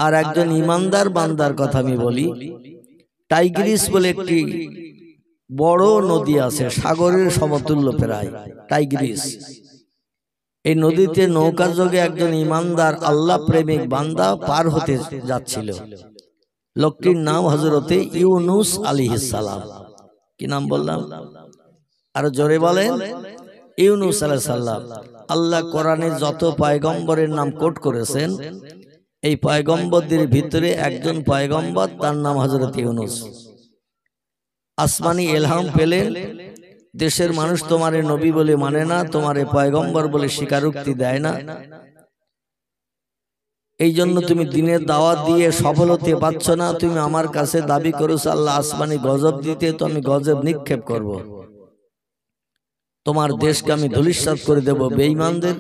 আর একজন ইমানদার বান্দার কথা আমি বলি। টাইগ্রিস বলে একটি বড় নদী আছে, সাগরের সমতুল্য প্রায়, টাইগ্রিস। এই নদীতে নৌকা যোগে একজন ইমানদার আল্লাহ প্রেমিক বান্দা পার হতে যাচ্ছিল। লোকটির নাম হযরতে ইউনুস আলাইহিস সালাম। কি নাম বললাম? আর জোরে বলেন, ইউনুস আলাইহিস সালাম। আল্লাহ কোরআনে যত পয়গম্বরের নাম কোট করেছেন, এই পয়গম্বরদের ভিতরে একজন পয়গম্বর, তার নাম হযরত ইউনুস। আসমানি ইলহাম পেলেন, দেশের মানুষ তোমারে নবী বলে মানে না, তোমারে পয়গম্বর বলে স্বীকারোক্তি দেয় না, এই জন্য তুমি দিনের দাওয়াত দিয়ে সফল হতে পারছ না। তুমি আমার কাছে দাবি করেছো আল্লাহ আসমানি গজব দিতে, তো আমি গজব নিক্ষেপ করব, তোমার দেশকে আমি ধূলিসাৎ করে দেব, বেঈমানদের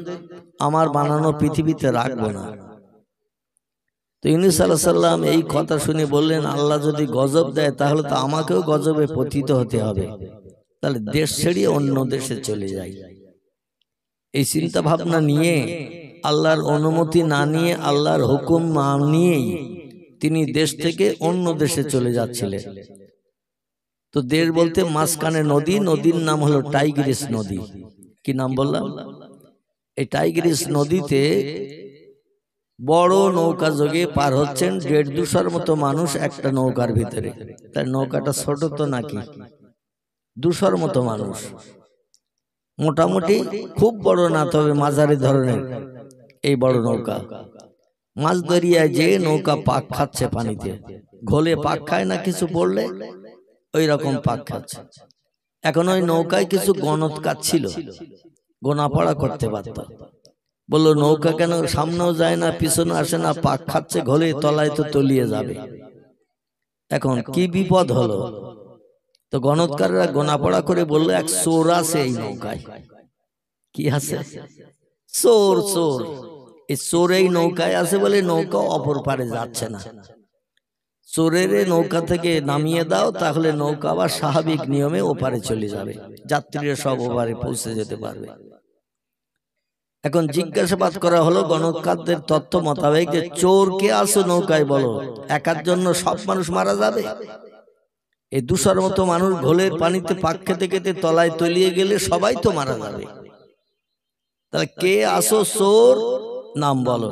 আমার বানানো পৃথিবীতে রাখবো না। তো ইউনূস আলাইহিস সালাম এই কথা শুনে বললেন, আল্লাহ যদি গজব দেয় তাহলে তো আমাকেও গজবে পতিত হতে হবে, তাহলে দেশ ছেড়ে অন্য দেশে চলে যাই। এই চিন্তা ভাবনা নিয়ে, আল্লাহর অনুমতি না নিয়ে, আল্লাহর হুকুম না নিয়েই তিনি দেশ থেকে অন্য দেশে চলে যাচ্ছিলেন। তো দেশ বলতে মাঝখানে নদী, নদীর নাম হলো টাইগ্রিস নদী। কি নাম বললাম? এই টাইগ্রিস নদীতে বড় নৌকা যোগে পার হচ্ছেন 150-200 মতো মানুষ একটা নৌকার ভিতরে। তার নৌকাটা ছোট তো নাকি, 200 মতো মানুষ, মোটামুটি খুব বড় না, তবে মাঝারি ধরনের এই বড় নৌকা। মাছ দরিয়ায় যে নৌকা পাক খাচ্ছে পানিতে, ঘোলে পাক খায় না কিছু পড়লে, ওই রকম পাক খাচ্ছে। এখন ওই নৌকায় কিছু গণৎকার ছিল, গোনাপড়া করতে পারত। বললো নৌকা কেন সামনেও যায় না, পিছনে আসে না, পাক খাচ্ছে, ঘোলে তলায় তো তলিয়ে যাবে। এখন কি বিপদ হলো? তো গণৎকাররা গোনাপড়া করে বললো, এক চোর আছে এই নৌকায়। কি আছে? চোর। চোর, এই চোর এই নৌকায় আছে বলে নৌকা অপর পারে যাচ্ছে না। চোরের নৌকা থেকে নামিয়ে দাও, তাহলে নৌকা আবার স্বাভাবিক নিয়মে ওপারে চলে যাবে, যাত্রীরা সব ওপারে পৌঁছে যেতে পারবে। এখন জিজ্ঞাসাবাদ করা হলো গণৎকারদের তথ্য মোতাবেক যে চোর কে আছে নৌকায় বলো, একার জন্য সব মানুষ মারা যাবে? এই 200 মতো মানুষ ঘোলের পানিতে পাক খেতে খেতে তলায় তলিয়ে গেলে সবাই তো মারা যাবে। তাহলে কে আসো চোর, নাম বলো।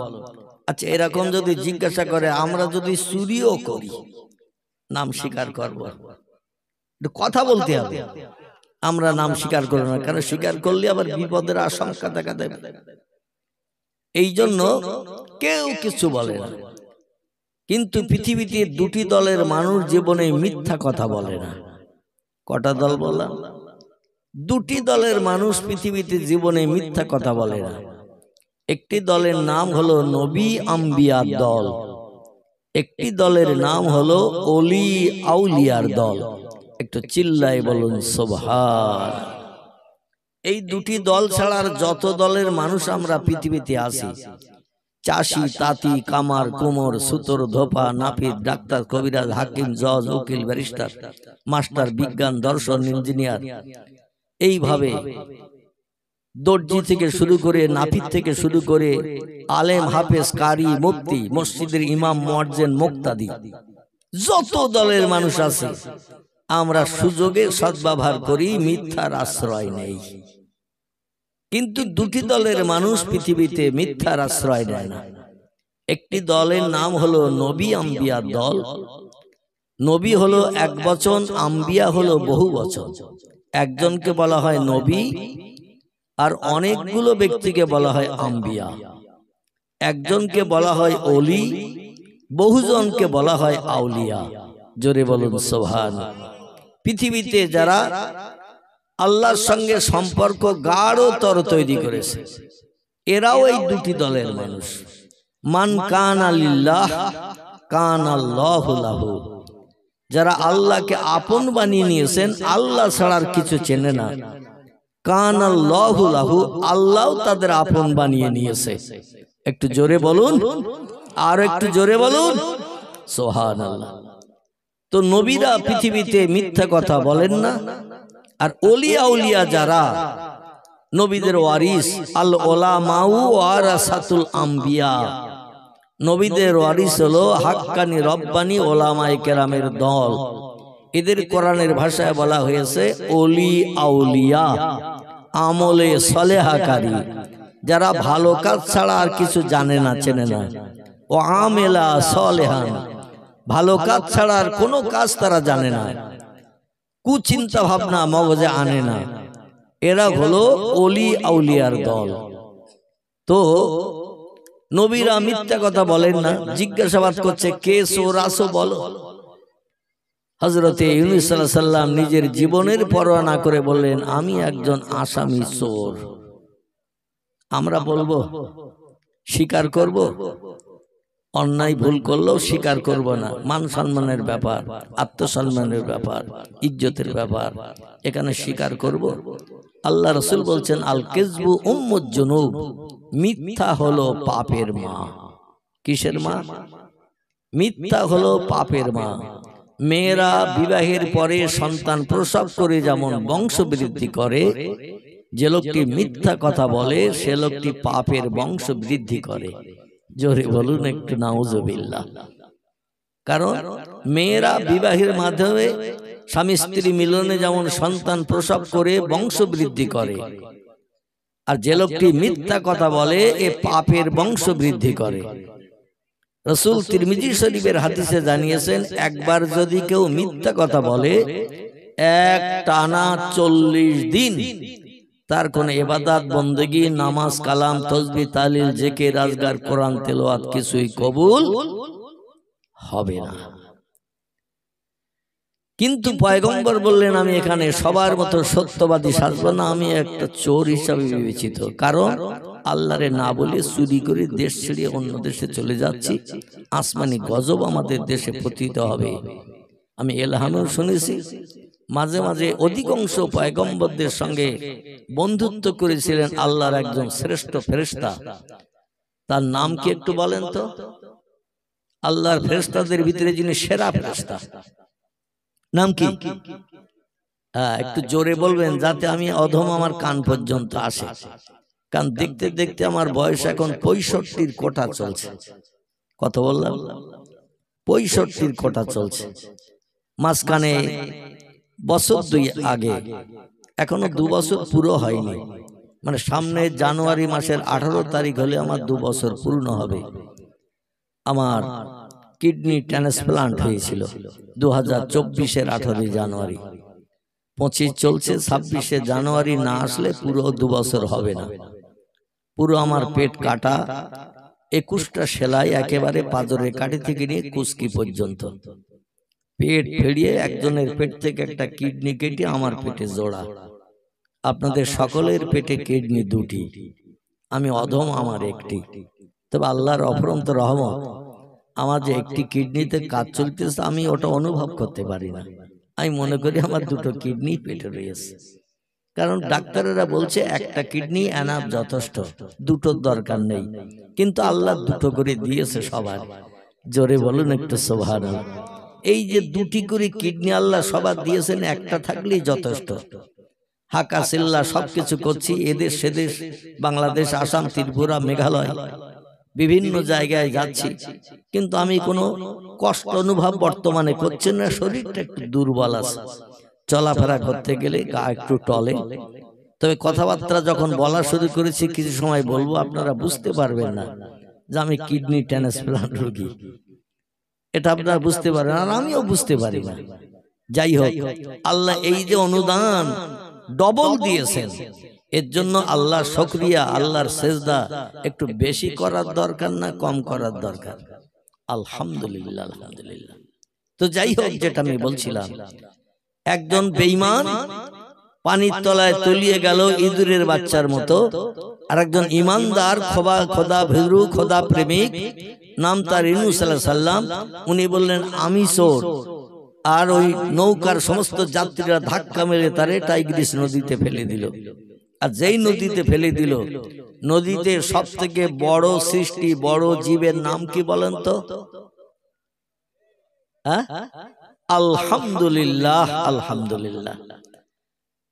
আচ্ছা, এরকম যদি জিজ্ঞাসা করে, আমরা যদি চুরিও করি, নাম স্বীকার করবো? কথা বলতে হবে, আমরা নাম স্বীকার করব না, কারণ স্বীকার করলে আবার বিপদের আশঙ্কা দেখা দেবে। এই জন্য কেউ কিছু বলে না। কিন্তু পৃথিবীতে 2টি দলের মানুষ জীবনে মিথ্যা কথা বলে না। কটা দল বললাম? 2টি দলের মানুষ পৃথিবীতে জীবনে মিথ্যা কথা বলে না। একটি দলের নাম হলো নবী আম্বিয়ার দল, একটি দলের নাম হলো ওলি আউলিয়ার দল। একটু চিল্লায় বলুন সুবহান। এই 2টি দল ছাড়া যত দলের মানুষ আমরা পৃথিবীতে আছি, চাষি, তাঁতি, কামার, কুমোর, সুতোর, ধোপা, নাপিত, ডাক্তার, কবিরাজ, হাকিম, জজ, উকিল, ব্যারিস্টার, মাস্টার, বিজ্ঞান, দর্শন, ইঞ্জিনিয়ার, এইভাবে দর্জি থেকে শুরু করে, নাপিত থেকে শুরু করে, আলেম, হাফেজ, কারি, মুফতি, মসজিদের ইমাম, মুয়াজ্জিন, মুক্তাদি, যত দলের মানুষ আছে, আমরা সুযোগে সদ্ব্যবহার করি, মিথ্যার আশ্রয় নেই। কিন্তু 2টি দলের মানুষ পৃথিবীতে মিথ্যার আশ্রয় নেয় না। একটি দলের নাম হলো নবী আম্বিয়া দল। নবী হলো এক বচন, আম্বিয়া হলো বহু বচন। একজনকে বলা হয় নবী, আর অনেকগুলো ব্যক্তিকে বলা হয় আম্বিয়া। একজনকে বলা হয় ওলি, বহুজনকে বলা হয় আউলিয়া। জোরে বলুন সুবহান। পৃথিবীতে যারা আল্লাহর সঙ্গে সম্পর্ক গাঢ়তর তৈরি করেছে, এরাও এই 2টি দলের মানুষ। মান কানা লিল্লাহ কানাল্লাহু লাহু। যারা আল্লাহকে আপন বানিয়ে নিয়েছেন, আল্লাহ ছাড়ার কিছু চেনে না, কানাল্লাহু লাহু, আল্লাহ তাদের আপন বানিয়ে নিয়েছে। একটু জোরে বলুন, আর একটু জোরে বলুন সুবহানাল্লাহ। তো নবীরা পৃথিবীতে মিথ্যা কথা বলেন না। আর ওলিয়া আউলিয়া যারা নবীদের ওয়ারিস, আল উলামাউ ওয়ারাসাতুল আম্বিয়া, নবীদের ওয়ারিস হলো হাক্কানি রব্বানি ওলামায়ে কেরামের দল। এদের কোরআনের ভাষায় বলা হয়েছে ওলি আউলিয়া, আমলে সলেহাকারী, যারা ভালো কাজ ছাড়া আর কিছু জানে না, চেনে না। ও আমেলা সলেহান, ভালো কাজ ছাড়া আর কোনো কাজ তারা জানে না, কুচিন্তা ভাবনা মগজে আনে না। এরা হলো ওলি আউলিয়ার দল। তো নবীরা মিথ্যা কথা বলেন না। জিজ্ঞাসাবাদ করছে কে চোর আসো বলো। হযরতে ইউনূস সাল্লাল্লাহু আলাইহি সাল্লাম নিজের জীবনের পরোয়া না করে বললেন আমি একজন আসামি চোর। আমরা বলবো, স্বীকার করব? অন্যায় ভুল করলেও স্বীকার করব না। মান সম্মানের ব্যাপার, আত্মসম্মানের ব্যাপার, ইজ্জতের ব্যাপার, এখানে স্বীকার করব? আল্লাহ রাসূল বলছেন আল কিযবু উম্মুজ জুনুব, মিথ্যা হলো পাপের মা। কিসের মা? মিথ্যা হলো পাপের মা। মেয়েরা বিবাহের পরে সন্তান প্রসব করে যেমন বংশ বৃদ্ধি করে, যে লোকটি মিথ্যা কথা বলে সে লোকটি পাপের বংশ বৃদ্ধি করে। জোরে বলুন একটু নাউজুবিল্লাহ। কারণ মেয়েরা বিবাহের মাধ্যমে স্বামী স্ত্রী মিলনে যেমন সন্তান প্রসব করে বংশ বৃদ্ধি করে, আর যে লোকটি মিথ্যা কথা বলে এ পাপের বংশ বৃদ্ধি করে। রাসূল তিরমিজি শরীফের হাদিসে জানিয়েছেন একবার যদি কেউ মিথ্যা কথা বলে এক টানা 40 দিন তার কোনো ইবাদত বন্দেগী, নামাজ, কালাম, তাসবিহ, তাহলিল, জিকির, আজকার, কোরআন তেলাওয়াত কিছুই কবুল হবে না। কিন্তু পয়গম্বর বললেন আমি এখানে সবার মতো সত্যবাদী সাজবো না, আমি একটা চোর হিসাবে বিবেচিত। কারণ আল্লাহরে না বলে চুরি করে দেশ ছেড়ে অন্য দেশে চলে যাচ্ছি, আসমানি গজব আমাদের দেশে পতিত হবে। আমি এলহামেও শুনেছি, মাঝে মাঝে অধিকাংশ পয়গম্বরদের সঙ্গে বন্ধুত্ব করেছিলেন আল্লাহর একজন শ্রেষ্ঠ ফেরেশতা। তার নাম কি একটু বলেন তো? আল্লাহর ফেরেশতাদের ভিতরে যিনি সেরা ফেরেশতা, নাম কি? একটু জোরে বলবেন যাতে আমি অধম আমার কান পর্যন্ত আসে। কারণ দেখতে দেখতে আমার বয়স এখন 65-র কোটা চলছে। কত বললাম? 65-র কোটা চলছে। মাঝখানে বছর 2 আগে, এখনো 2 বছর পুরো হয়নি, মানে সামনে জানুয়ারি মাসের 18 তারিখ হলে আমার 2 বছর পূর্ণ হবে। আমার কিডনি ট্রান্সপ্লান্ট হয়েছিল 2024-এর 18 জানুয়ারি। 25 চলছে, 26 জানুয়ারি না আসলে পুরো 2 বছর হবে না। পুরো আমার পেট কাটা, 21টা সেলাই একেবারে পাজরের কাঠি থেকে নিয়ে কুচকি পর্যন্ত, পেট ফেড়িয়ে একজনের পেট থেকে একটা কিডনি কেটে আমার পেটে জোড়া। আপনাদের সকলের পেটে কিডনি 2টি, আমি অধম আমার একটি। তবে আল্লাহর অফুরন্ত রহমত, আমার যে একটি কিডনিতে কাজ চলতেছে আমি ওটা অনুভব করতে পারি না। আমি মনে করি আমার 2টো কিডনি পেটে রয়েছে। কারণ ডাক্তারেরা বলছে একটা কিডনি এনাফ, যথেষ্ট, 2টোর দরকার নেই। কিন্তু আল্লাহ 2টো করে দিয়েছে সবার। জোরে বলুন একটু সুবহানাল্লাহ। এই যে 2টি করে কিডনি আল্লাহ সবার দিয়েছেন, একটা থাকলেই যথেষ্ট। হাকা সিল্লা সবকিছু করছি, এদেশ সেদেশ, বাংলাদেশ, আসাম, ত্রিপুরা, মেঘালয়, বিভিন্ন জায়গায় যাচ্ছি, কিন্তু আমি কোনো কষ্ট অনুভব বর্তমানে করছি না। শরীরটা একটু দুর্বল আছে, চলাফেরা করতে গেলে গা একটু টলে। তবে কথাবার্তা যখন বলা শুরু করেছি, কিছু সময় বলবো, আপনারা বুঝতে পারবেন না যে আমি কিডনি ট্রান্সপ্লান্ট রোগী। এটা আপনারা বুঝতে পারেন, আর আমিও বুঝতে পারি না। যাই হোক, আল্লাহ এই যে অনুদান ডবল দিয়েছেন, এর জন্য আল্লাহর শুকরিয়া, আল্লাহর সেজদা একটু বেশি করার দরকার না কম করার দরকার? আলহামদুলিল্লাহ, আলহামদুলিল্লাহ। তো যাই হোক, যেটা আমি বলছিলাম, একজন বেঈমান পানির তলায় তলিয়ে গেল ইঁদুরের বাচ্চার মতো, আর একজন ইমানদার খোদা ভীরু, খোদা প্রেমিক, নাম তার ইউনূস আলাইহিস সালাম, উনি বললেন আমি চোর। আর ওই নৌকার সমস্ত যাত্রীরা ধাক্কা মেরে তারে টাইগ্রিস নদীতে ফেলে দিল। আর যেই নদীতে ফেলে দিল, নদীতে সব থেকে বড় সৃষ্টি, বড় জীবের নাম কি বলেন তো? আলহামদুলিল্লাহ, আলহামদুলিল্লাহ।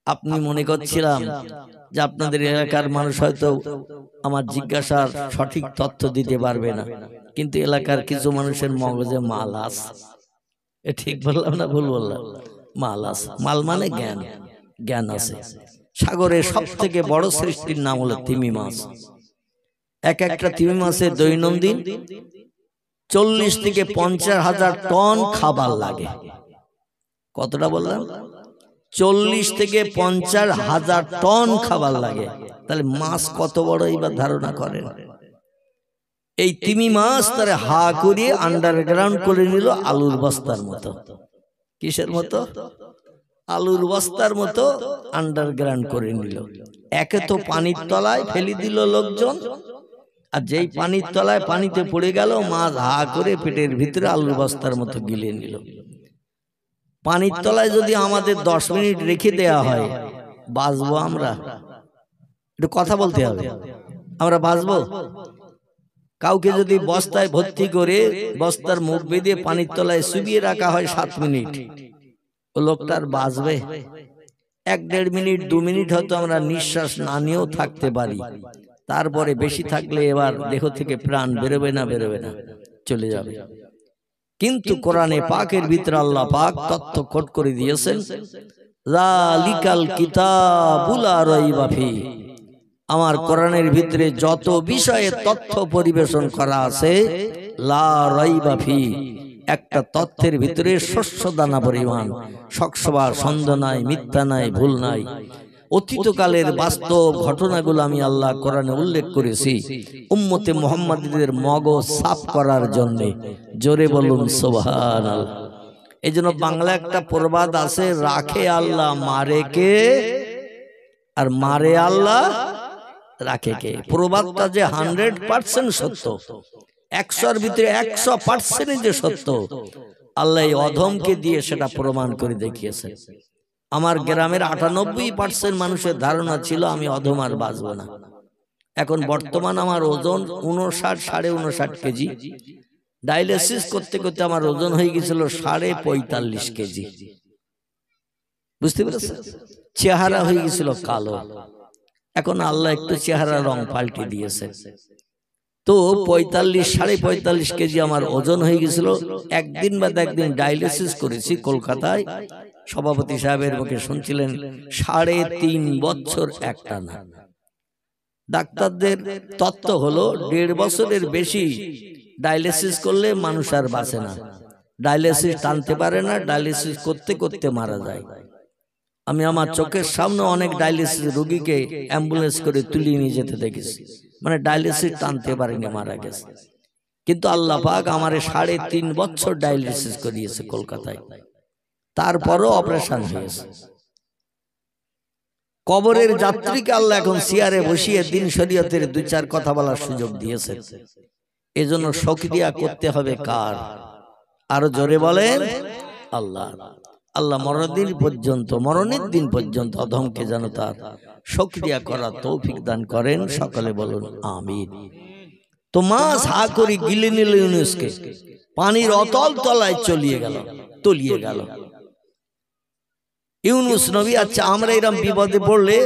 আপনি মনে করছিলাম যে আপনাদের এলাকার মানুষ হয়তো আমার জিজ্ঞাসার সঠিক তথ্য দিতে পারবে না। কিন্তু এলাকার কিছু মানুষের মগজে মাল আছে। এ ঠিক বললাম না ভুল বললাম? মাল আছে, মাল মানে জ্ঞান, জ্ঞান আছে। সাগরের সব থেকে বড় সৃষ্টির নাম হলো তিমি মাছ। এক একটা তিমি মাছের দৈনন্দিন 40 থেকে 50 হাজার টন খাবার লাগে। কতটা বললাম? 40 থেকে 50 হাজার টন খাবার লাগে। তাহলে মাছ কত বড় এবার ধারণা করেন। এই তিমি মাছ তারে হা করিয়ে আন্ডারগ্রাউন্ড করে নিল আলুর বস্তার মতো। কিসের মতো? আলুর বস্তার মতো আন্ডারগ্রাউন্ড করে নিল। একে তো পানির তলায় ফেলে দিল লোকজন, আর যেই পানির তলায় পানিতে পড়ে গেল মাছ হা করে পেটের ভিতরে আলুর বস্তার মতো গিলে নিল। পানির তলায় যদি আমাদের 10 মিনিট রেখে দেয়া হয়, বাঁচবো আমরা? একটু কথা বলতে হবে, আমরা বাঁচবো? কাউকে যদি বস্তায় ভর্তি করে বস্তার মুখ বেঁধে পানির তলায় চুবিয়ে রাখা হয় 7 মিনিট, ও লোকটার বাঁচবে? 1-1.5 মিনিট 2 মিনিট হয়তো আমরা নিঃশ্বাস না নিয়েও থাকতে পারি, তারপরে বেশি থাকলে এবার দেহ থেকে প্রাণ বেরোবে না? বেরোবে না, চলে যাবে। কিন্তু কোরআনে পাকের ভিতরে আল্লাহ পাক তথ্য কোট করে দিয়েছেন, যালিকাল কিতাবুল লা রাইবা ফি। আমার কোরআনের ভিতরে যত বিষয়ে তথ্য পরিবেশন করা আছে, লা রাইবা ফি, একটা তথ্যের ভিতরে শস্য দানা পরিমাণ, শকসবার সন্দেহ নাই, মিথ্যা নাই, ভুল নাই। অতীতকালের বাস্তব ঘটনাগুলো আমি আল্লাহ কোরআনে উল্লেখ করেছি উম্মতে মুহাম্মাদীদের মগজ সাফ করার জন্য। জোরে বলুন সুবহানাল্লাহ। এই জন্য বাংলা একটা প্রবাদ আছে, রাখে আল্লাহ মারে কে, আর মারে আল্লাহ রাখে কে। প্রবাদটা যে 100% সত্য, 100-এর ভিতরে 100% যে সত্য, আল্লাহ অধমকে দিয়ে সেটা প্রমাণ করে দেখিয়েছে। আমার গ্রামের 98% মানুষের ধারণা ছিল আমি অধম, আর বাঁচব না। এখন বর্তমান আমার ওজন 59-59.5 কেজি। ডায়ালিসিস করতে করতে আমার ওজন হয়ে গেছিল 45.5 কেজি। বুঝতে পেরেছেন? চেহারা হয়ে গেছিল কালো। এখন আল্লাহ একটু চেহারা রং পাল্টে দিয়েছে। তো 45-45.5 কেজি আমার ওজন হয়ে গেছিল। একদিন বাদ একদিন ডায়ালিসিস করেছি কলকাতায়। সভাপতি সাহেবের মুখে শুনছিলেন 3.5 বছর একটানা। ডাক্তারদের তত্ত্ব হলো 1.5 বছরের বেশি ডায়ালিসিস করলে মানুষ আর বাঁচে না, ডায়ালিসিস টানতে পারে না, ডায়ালিসিস করতে করতে মারা যায়। আমি আমার চোখের সামনে অনেক ডায়ালিসিস রোগীকে অ্যাম্বুলেন্স করে তুলিয়ে নিয়ে যেতে দেখেছি, মানে ডায়ালিসিস টানতে পারেনি, মারা গেছে। কিন্তু আল্লাহ পাক আমারে 3.5 বছর ডায়ালিসিস করিয়েছে কলকাতায়, তারপরও অপারেশন হয়েছে। কবরের যাত্রীকে আল্লাহ এখন চেয়ারে বসিয়ে দিন শরীয়তের 2-4 কথা বলার সুযোগ দিয়েছে। এজন্য শুকরিয়া করতে হবে কার? আরো জোরে বলেন আল্লাহ। আল্লাহ মরণের দিন পর্যন্ত অধমকে যেন তার শুকরিয়া করার তৌফিক দান করেন। সকলে বলুন আমিন। তো মাছ হা করে গিলে নিল ইউনুসকে, পানির অতল তলায় তলিয়ে গেল ইউনুস নবী। আচ্ছা, আমরা এরকম বিপদে পড়লে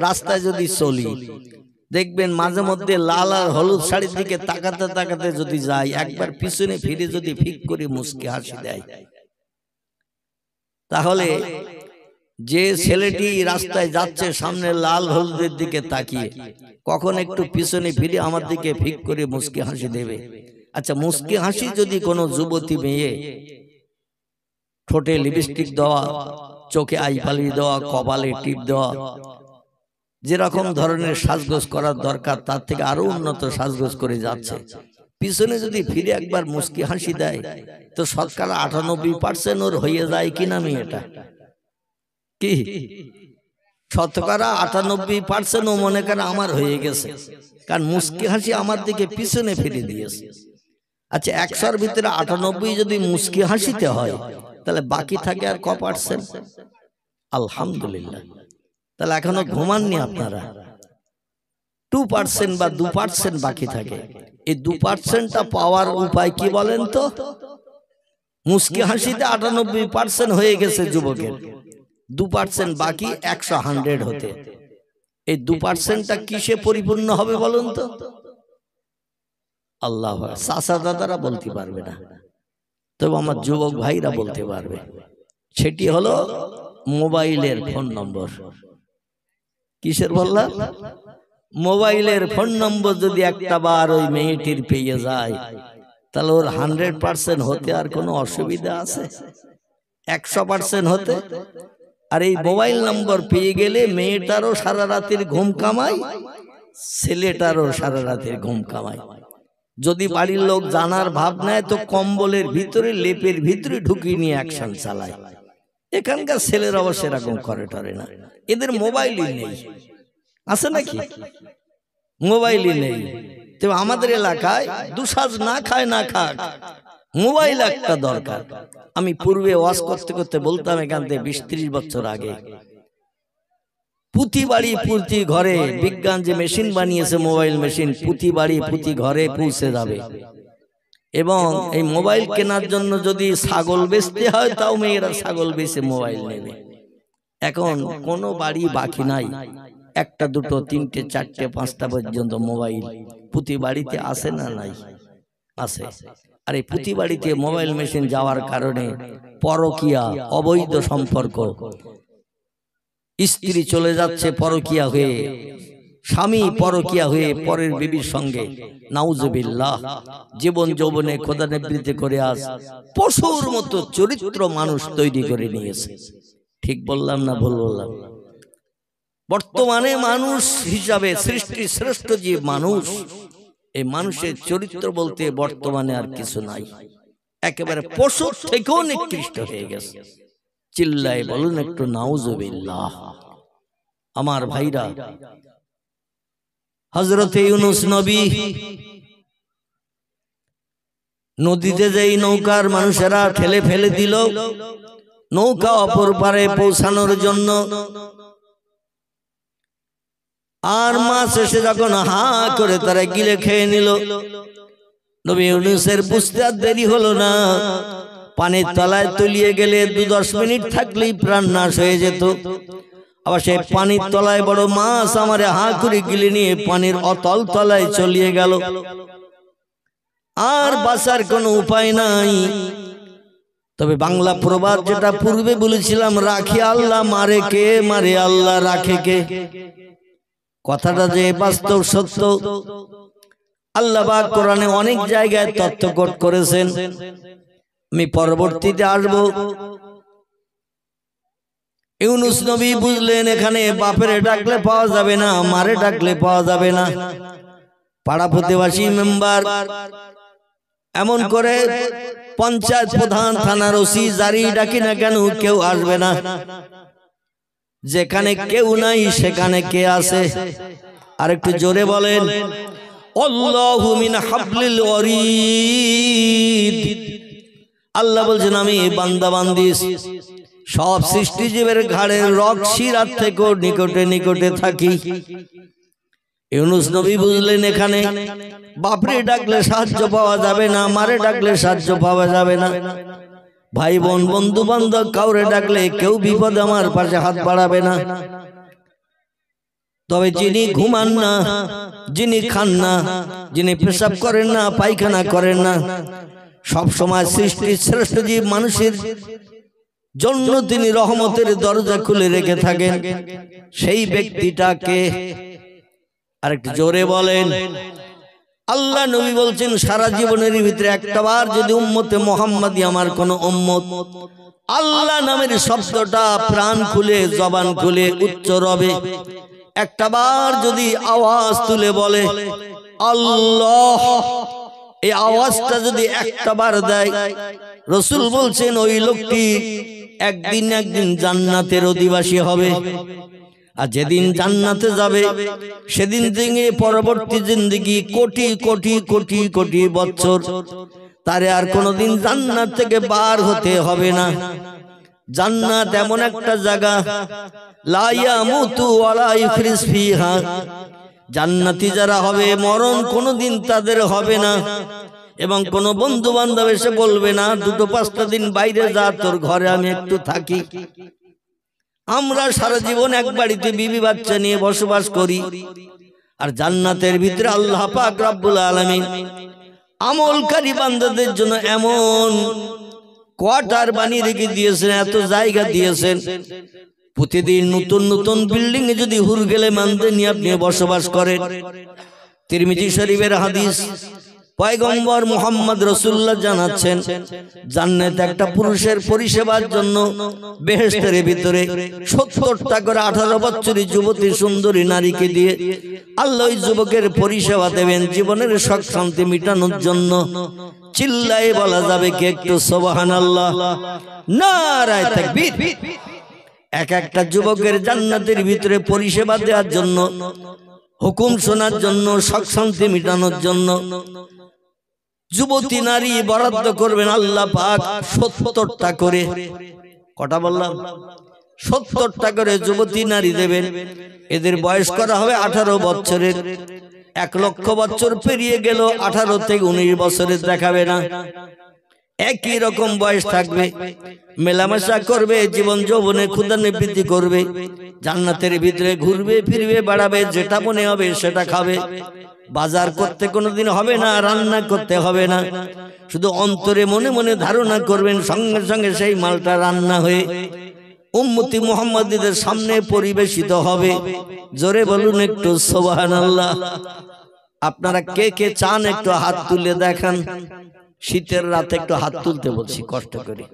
রাস্তায় যদি চলি, দেখবেন মাঝে মধ্যে লাল আর হলুদ শাড়ির দিকে তাকাতে তাকাতে যদি যাই, একবার পিছনে ফিরে যদি ফিক করে মুচকি হাসি দেয়, তাহলে যে ছেলেটি রাস্তায় যাচ্ছে সামনে লাল হলুদের দিকে তাকিয়ে, কখন একটু পিছনে ফিরে আমার দিকে ফিক করে মুচকি হাসি দেবে? আচ্ছা, মুচকি হাসি যদি কোনো যুবতী মেয়ে ঠোঁটে লিপস্টিক দেওয়া, চোখে আইপালি দেওয়া, কপালে টিপ দেওয়া, যেরকম ধরনের সাজগোজ করার দরকার তার থেকে আরো উন্নত সাজগোজ করে যাচ্ছে, পিছনে যদি ফিরে একবার মুচকি হাসি দেয়, তো শতকরা 98% ওর হয়ে যায় কিনা মেয়েটা? কি শতকরা 98% ও মনে করে আমার হয়ে গেছে, কারণ মুচকি হাসি আমার দিকে পিছনে ফিরে দিয়েছে। আচ্ছা, 100-এর ভিতরে 98 যদি মুচকি হাসিতে হয়, তাহলে বাকি থাকে আর ক পার্সেন্ট? আলহামদুলিল্লাহ। তাহলে এখনো ঘুমাননি আপনারা। 2% বা 2% বাকি থাকে। এই 2%টা পাওয়ার উপায় কি বলেন তো? মুচকি হাসিতে 98% হয়ে গেছে যুবকের, 2% বাকি 100 হতে। এই 2%টা কিসে পরিপূর্ণ হবে বলুন তো? আল্লাহ, চাচা দাদারা বলতে পারবে না, তবে আমার যুবক ভাইরা বলতে পারবে। সেটি হলো মোবাইলের ফোন নম্বর। কিসের বললাম? মোবাইলের ফোন নম্বর যদি একটা বার ওই মেয়েটির পেয়ে যায়, তাহলে ওর 100% হতে আর কোনো অসুবিধা আছে? 100% হতে। আর এই মোবাইল নম্বর পেয়ে গেলে মেয়েটারও সারা রাতের ঘুম কামায়, ছেলেটারও সারা রাতের ঘুম কামায়। যদি বাড়ির লোক জানার ভাব নেয় তো কম্বলের ভিতরে, লেপের ভিতরে ঢুকিয়ে নিয়ে অ্যাকশন চালায়। এখানকার ছেলেরা অবশ্য এরকম করে টরে না, এদের মোবাইলই নেই, আছে নাকি? মোবাইলই নেই। তবে আমাদের এলাকায় দুসাজ না খায় না খাক, মোবাইল একটা দরকার। আমি পূর্বে ওয়াজ করতে করতে বলতাম, এখান থেকে 20-30 বছর আগে, প্রতি বাড়ি প্রতি ঘরে বিজ্ঞান যে মেশিন বানিয়েছে, মোবাইল মেশিন, প্রতি বাড়ি প্রতি ঘরে পৌঁছে যাবে। এবং এই মোবাইল কেনার জন্য যদি ছাগল বেচতে হয়, তাও মেয়েরা ছাগল বেচে মোবাইল নেবে। এখন কোনো বাড়ি বাকি নাই, একটা দুটো তিনটে চারটে পাঁচটা পর্যন্ত মোবাইল প্রতি বাড়িতে আছে না নাই? আছে। আর এই প্রতি বাড়িতে মোবাইল মেশিন যাওয়ার কারণে পরকীয়া, অবৈধ সম্পর্ক, স্ত্রী চলে যাচ্ছে পরকীয়া হয়ে, স্বামী পরকীয়া হয়ে পরের বিবির সঙ্গে, নাউজুবিল্লাহ। জীবন যৌবনে খোদা নিবৃত্তি করে আজ পশুর মতো চরিত্র মানুষ তৈরি করে নিয়েছে। ঠিক বললাম না ভুল বললাম? বর্তমানে মানুষ হিসাবে সৃষ্টি শ্রেষ্ঠ জীব মানুষ, এই মানুষের চরিত্র বলতে বর্তমানে আর কিছু নাই, একেবারে পশুর থেকেও নিকৃষ্ট হয়ে গেছে। চিল্লায় বলুন একটু নাউজুবিল্লাহ। আমার ভাইরা, হযরতে ইউনূস নবী নদীতে যেই নৌকার মানুষেরা ঠেলে ফেলে দিল নৌকা অপর পারে পৌঁছানোর জন্য, আর মাছ এসে যখন হা করে তারা গিলে খেয়ে নিল, নবী ইউনূসের বুঝতে আর দেরি হলো না। পানির তলায় তলিয়ে গেলে 2-10 মিনিট থাকলেই প্রাণ নাশ হয়ে যেত। আবার সেই পানির তলায় বড় মাছ আমারে হা করে গিলে নিয়ে পানির অতল তলায় চলিয়ে গেল, আর বাঁচার কোনো উপায় নাই। তবে বাংলা প্রবাদ যেটা পূর্বে বলেছিলাম, রাখি আল্লাহ মারে কে, মারে আল্লাহ রাখে কে, কথাটা যে বাস্তব সত্য। আল্লাহ পাক কোরআনে অনেক জায়গায় তথ্য কোট করেছেন, আমি পরবর্তীতে আসবো। ইউনূস নবী বুঝলেন এখানে বাপেরে ডাকলে পাওয়া যাবে না, মারে ডাকলে পাওয়া যাবে না। পাড়া প্রতিবাসী মেম্বার, এমন করে পঞ্চায়েত প্রধান, থানার ওসি, যারই ডাকি না কেন কেউ আসবে না। যেখানে কেউ নাই সেখানে কে আছে? আর একটু জোরে বলেন, আল্লাহু মিন হাবলিল ওয়ারিদ। আল্লাহ বলছেন আমি বান্দা বান্দি সব সৃষ্টিজীবের ঘাড়ের রগ শিরার থেকেও নিকটে নিকটে থাকি। ইউনূস নবী বুঝলেন এখানে বাপরে ডাকলে সাহায্য পাওয়া যাবে না, মারে ডাকলে সাহায্য পাওয়া যাবে না, ভাই বোন বন্ধু বান্ধব কাউরে ডাকলে কেউ বিপদে আমার পাশে হাত বাড়াবে না। তবে যিনি ঘুমান না, যিনি খান না, যিনি পেশাব করেন না, পায়খানা করেন না, সব সময় সৃষ্টির শ্রেষ্ঠ জীব মানুষের জন্য তিনি রহমতের দরজা খুলে রেখে থাকেন, সেই ব্যক্তিটাকে আরেকটু জোরে বলেন। আল্লাহ নবী বলছেন সারা জীবনের ভিতরে একটাবার যদি উম্মতে মুহাম্মাদি, আমার কোন উম্মত, আল্লাহ নামের শব্দটা প্রাণ খুলে জবান খুলে উচ্চ রবে একটাবার যদি আওয়াজ তুলে বলে আল্লাহ, এই আওয়াজটা যদি একটাবার দেয়, রাসূল বলছেন ওই লোকটি একদিন একদিন জান্নাতের অধিবাসী হবে। আর যেদিন জান্নাতে যাবে সেদিন থেকে পরবর্তী জিন্দেগি কোটি কোটি কোটি কোটি বছর তারে আর কোনোদিন জান্নাত থেকে বার হতে হবে না। জান্নাত এমন একটা জায়গা, লা ইয়ামুতু ওয়া লা ইউখরিজ ফিহা, জান্নাতি যারা হবে মরণ কোনোদিন তাদের হবে না, এবং কোন বন্ধু বান্ধব এসে বলবে না 2-5টা দিন বাইরে যা, তোর ঘরে আমি একটু থাকি। আমরা সারা জীবন এক বাড়িতে বিবি বাচ্চা নিয়ে বসবাস করি, আর জান্নাতের ভিতরে আল্লাহ পাক রব্বুল আলামিন আমলকারী বান্দাদের জন্য এমন কোয়ার্টার বানিয়ে রেখে দিয়েছেন, এত জায়গা দিয়েছেন, প্রতিদিন নতুন নতুন বিল্ডিং এ যদি হুর গেলে মানতে নিয়ে আপনি বসবাস করেন। তিরমিজি শরীফের হাদিস, পয়গম্বর মুহাম্মদ রাসূলুল্লাহ জানাচ্ছেন, জান্নাতে একটা পুরুষের পরিষেবার জন্য বেহেশতের ভিতরে 70টা করে 18 বছরের যুবতী সুন্দরী নারীকে দিয়ে আল্লাহ ওই যুবকের পরিষেবা দেবেন জীবনের শখ শান্তি মিটানোর জন্য। চিল্লায়ে বলা যাবে কি একটু সুবহানাল্লাহ, নারায়ে তাকবীর। এক একটা যুবকের জান্নাতের ভিতরে পরিষেবা দেওয়ার জন্য, হুকুম শোনার জন্য, শখ শান্তি মিটানোর জন্য যুবতী নারী বরাদ্দ করবেন আল্লাহ পাক 70টা করে। কটা বললাম? 70টা করে যুবতী নারী দেবেন। এদের বয়স করা হবে 18 বছরের। 1 লক্ষ বছর পেরিয়ে গেল, 18 থেকে 19 বছরের দেখাবে না, একই রকম বয়স থাকবে, মেলামেশা করবে, জীবন যৌবনে ক্ষুধা নিবৃত্তি করবে, জান্নাতের ভিতরে ঘুরবে ফিরবে বেড়াবে, যেটা মনে হবে সেটা খাবে। বাজার করতে কোনোদিন হবে না, রান্না করতে হবে না, শুধু অন্তরে মনে মনে ধারণা করবেন, সঙ্গে সঙ্গে সেই মালটা রান্না হয়ে উম্মতি মুহাম্মাদীদের সামনে পরিবেশিত হবে। জোরে বলুন একটু সুবহানাল্লাহ। আপনারা কে কে চান একটু হাত তুলে দেখান। শীতের রাতে একটু হাত তুলতে বলছি কষ্ট করে।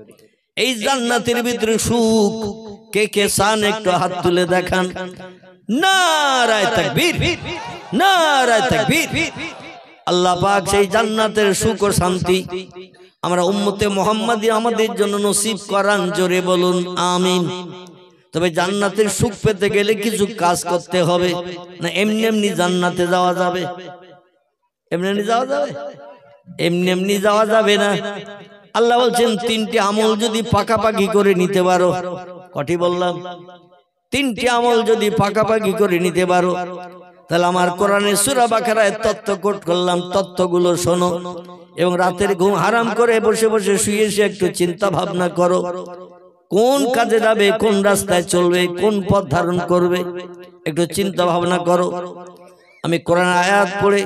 এই জান্নাতের ভিতরে সুখ কে কে চান একটু হাত তুলে দেখান। নারায়ে তাকবীর, নারায়ে তাকবীর। আল্লাহ পাক সেই জান্নাতের সুখ ও শান্তি আমরা উম্মতে মুহাম্মাদী আমাদের জন্য নসিব করান। জোরে বলুন আমিন। তবে জান্নাতের সুখ পেতে গেলে কিছু কাজ করতে হবে, না এমনি এমনি জান্নাতে যাওয়া যাবে? এমনি এমনি যাওয়া যাবে? এমনি এমনি যাওয়া যাবে না। আল্লাহ বলছেন 3টি আমল যদি পাকাপাকি করে নিতে পারো। কটি বললাম? 3টি আমল যদি পাকাপাকি করে নিতে পারো, তাহলে আমার কোরআনের সূরা বাকারায় তত্ত্ব কোট করলাম, তত্ত্বগুলো শোনো এবং রাতের ঘুম হারাম করে বসে বসে শুয়ে শুয়ে একটু চিন্তা ভাবনা করো। কোন কাজে যাবে, কোন রাস্তায় চলবে, কোন পথ ধারণ করবে, একটু চিন্তা ভাবনা করো। আমি কোরআন আয়াত পড়ে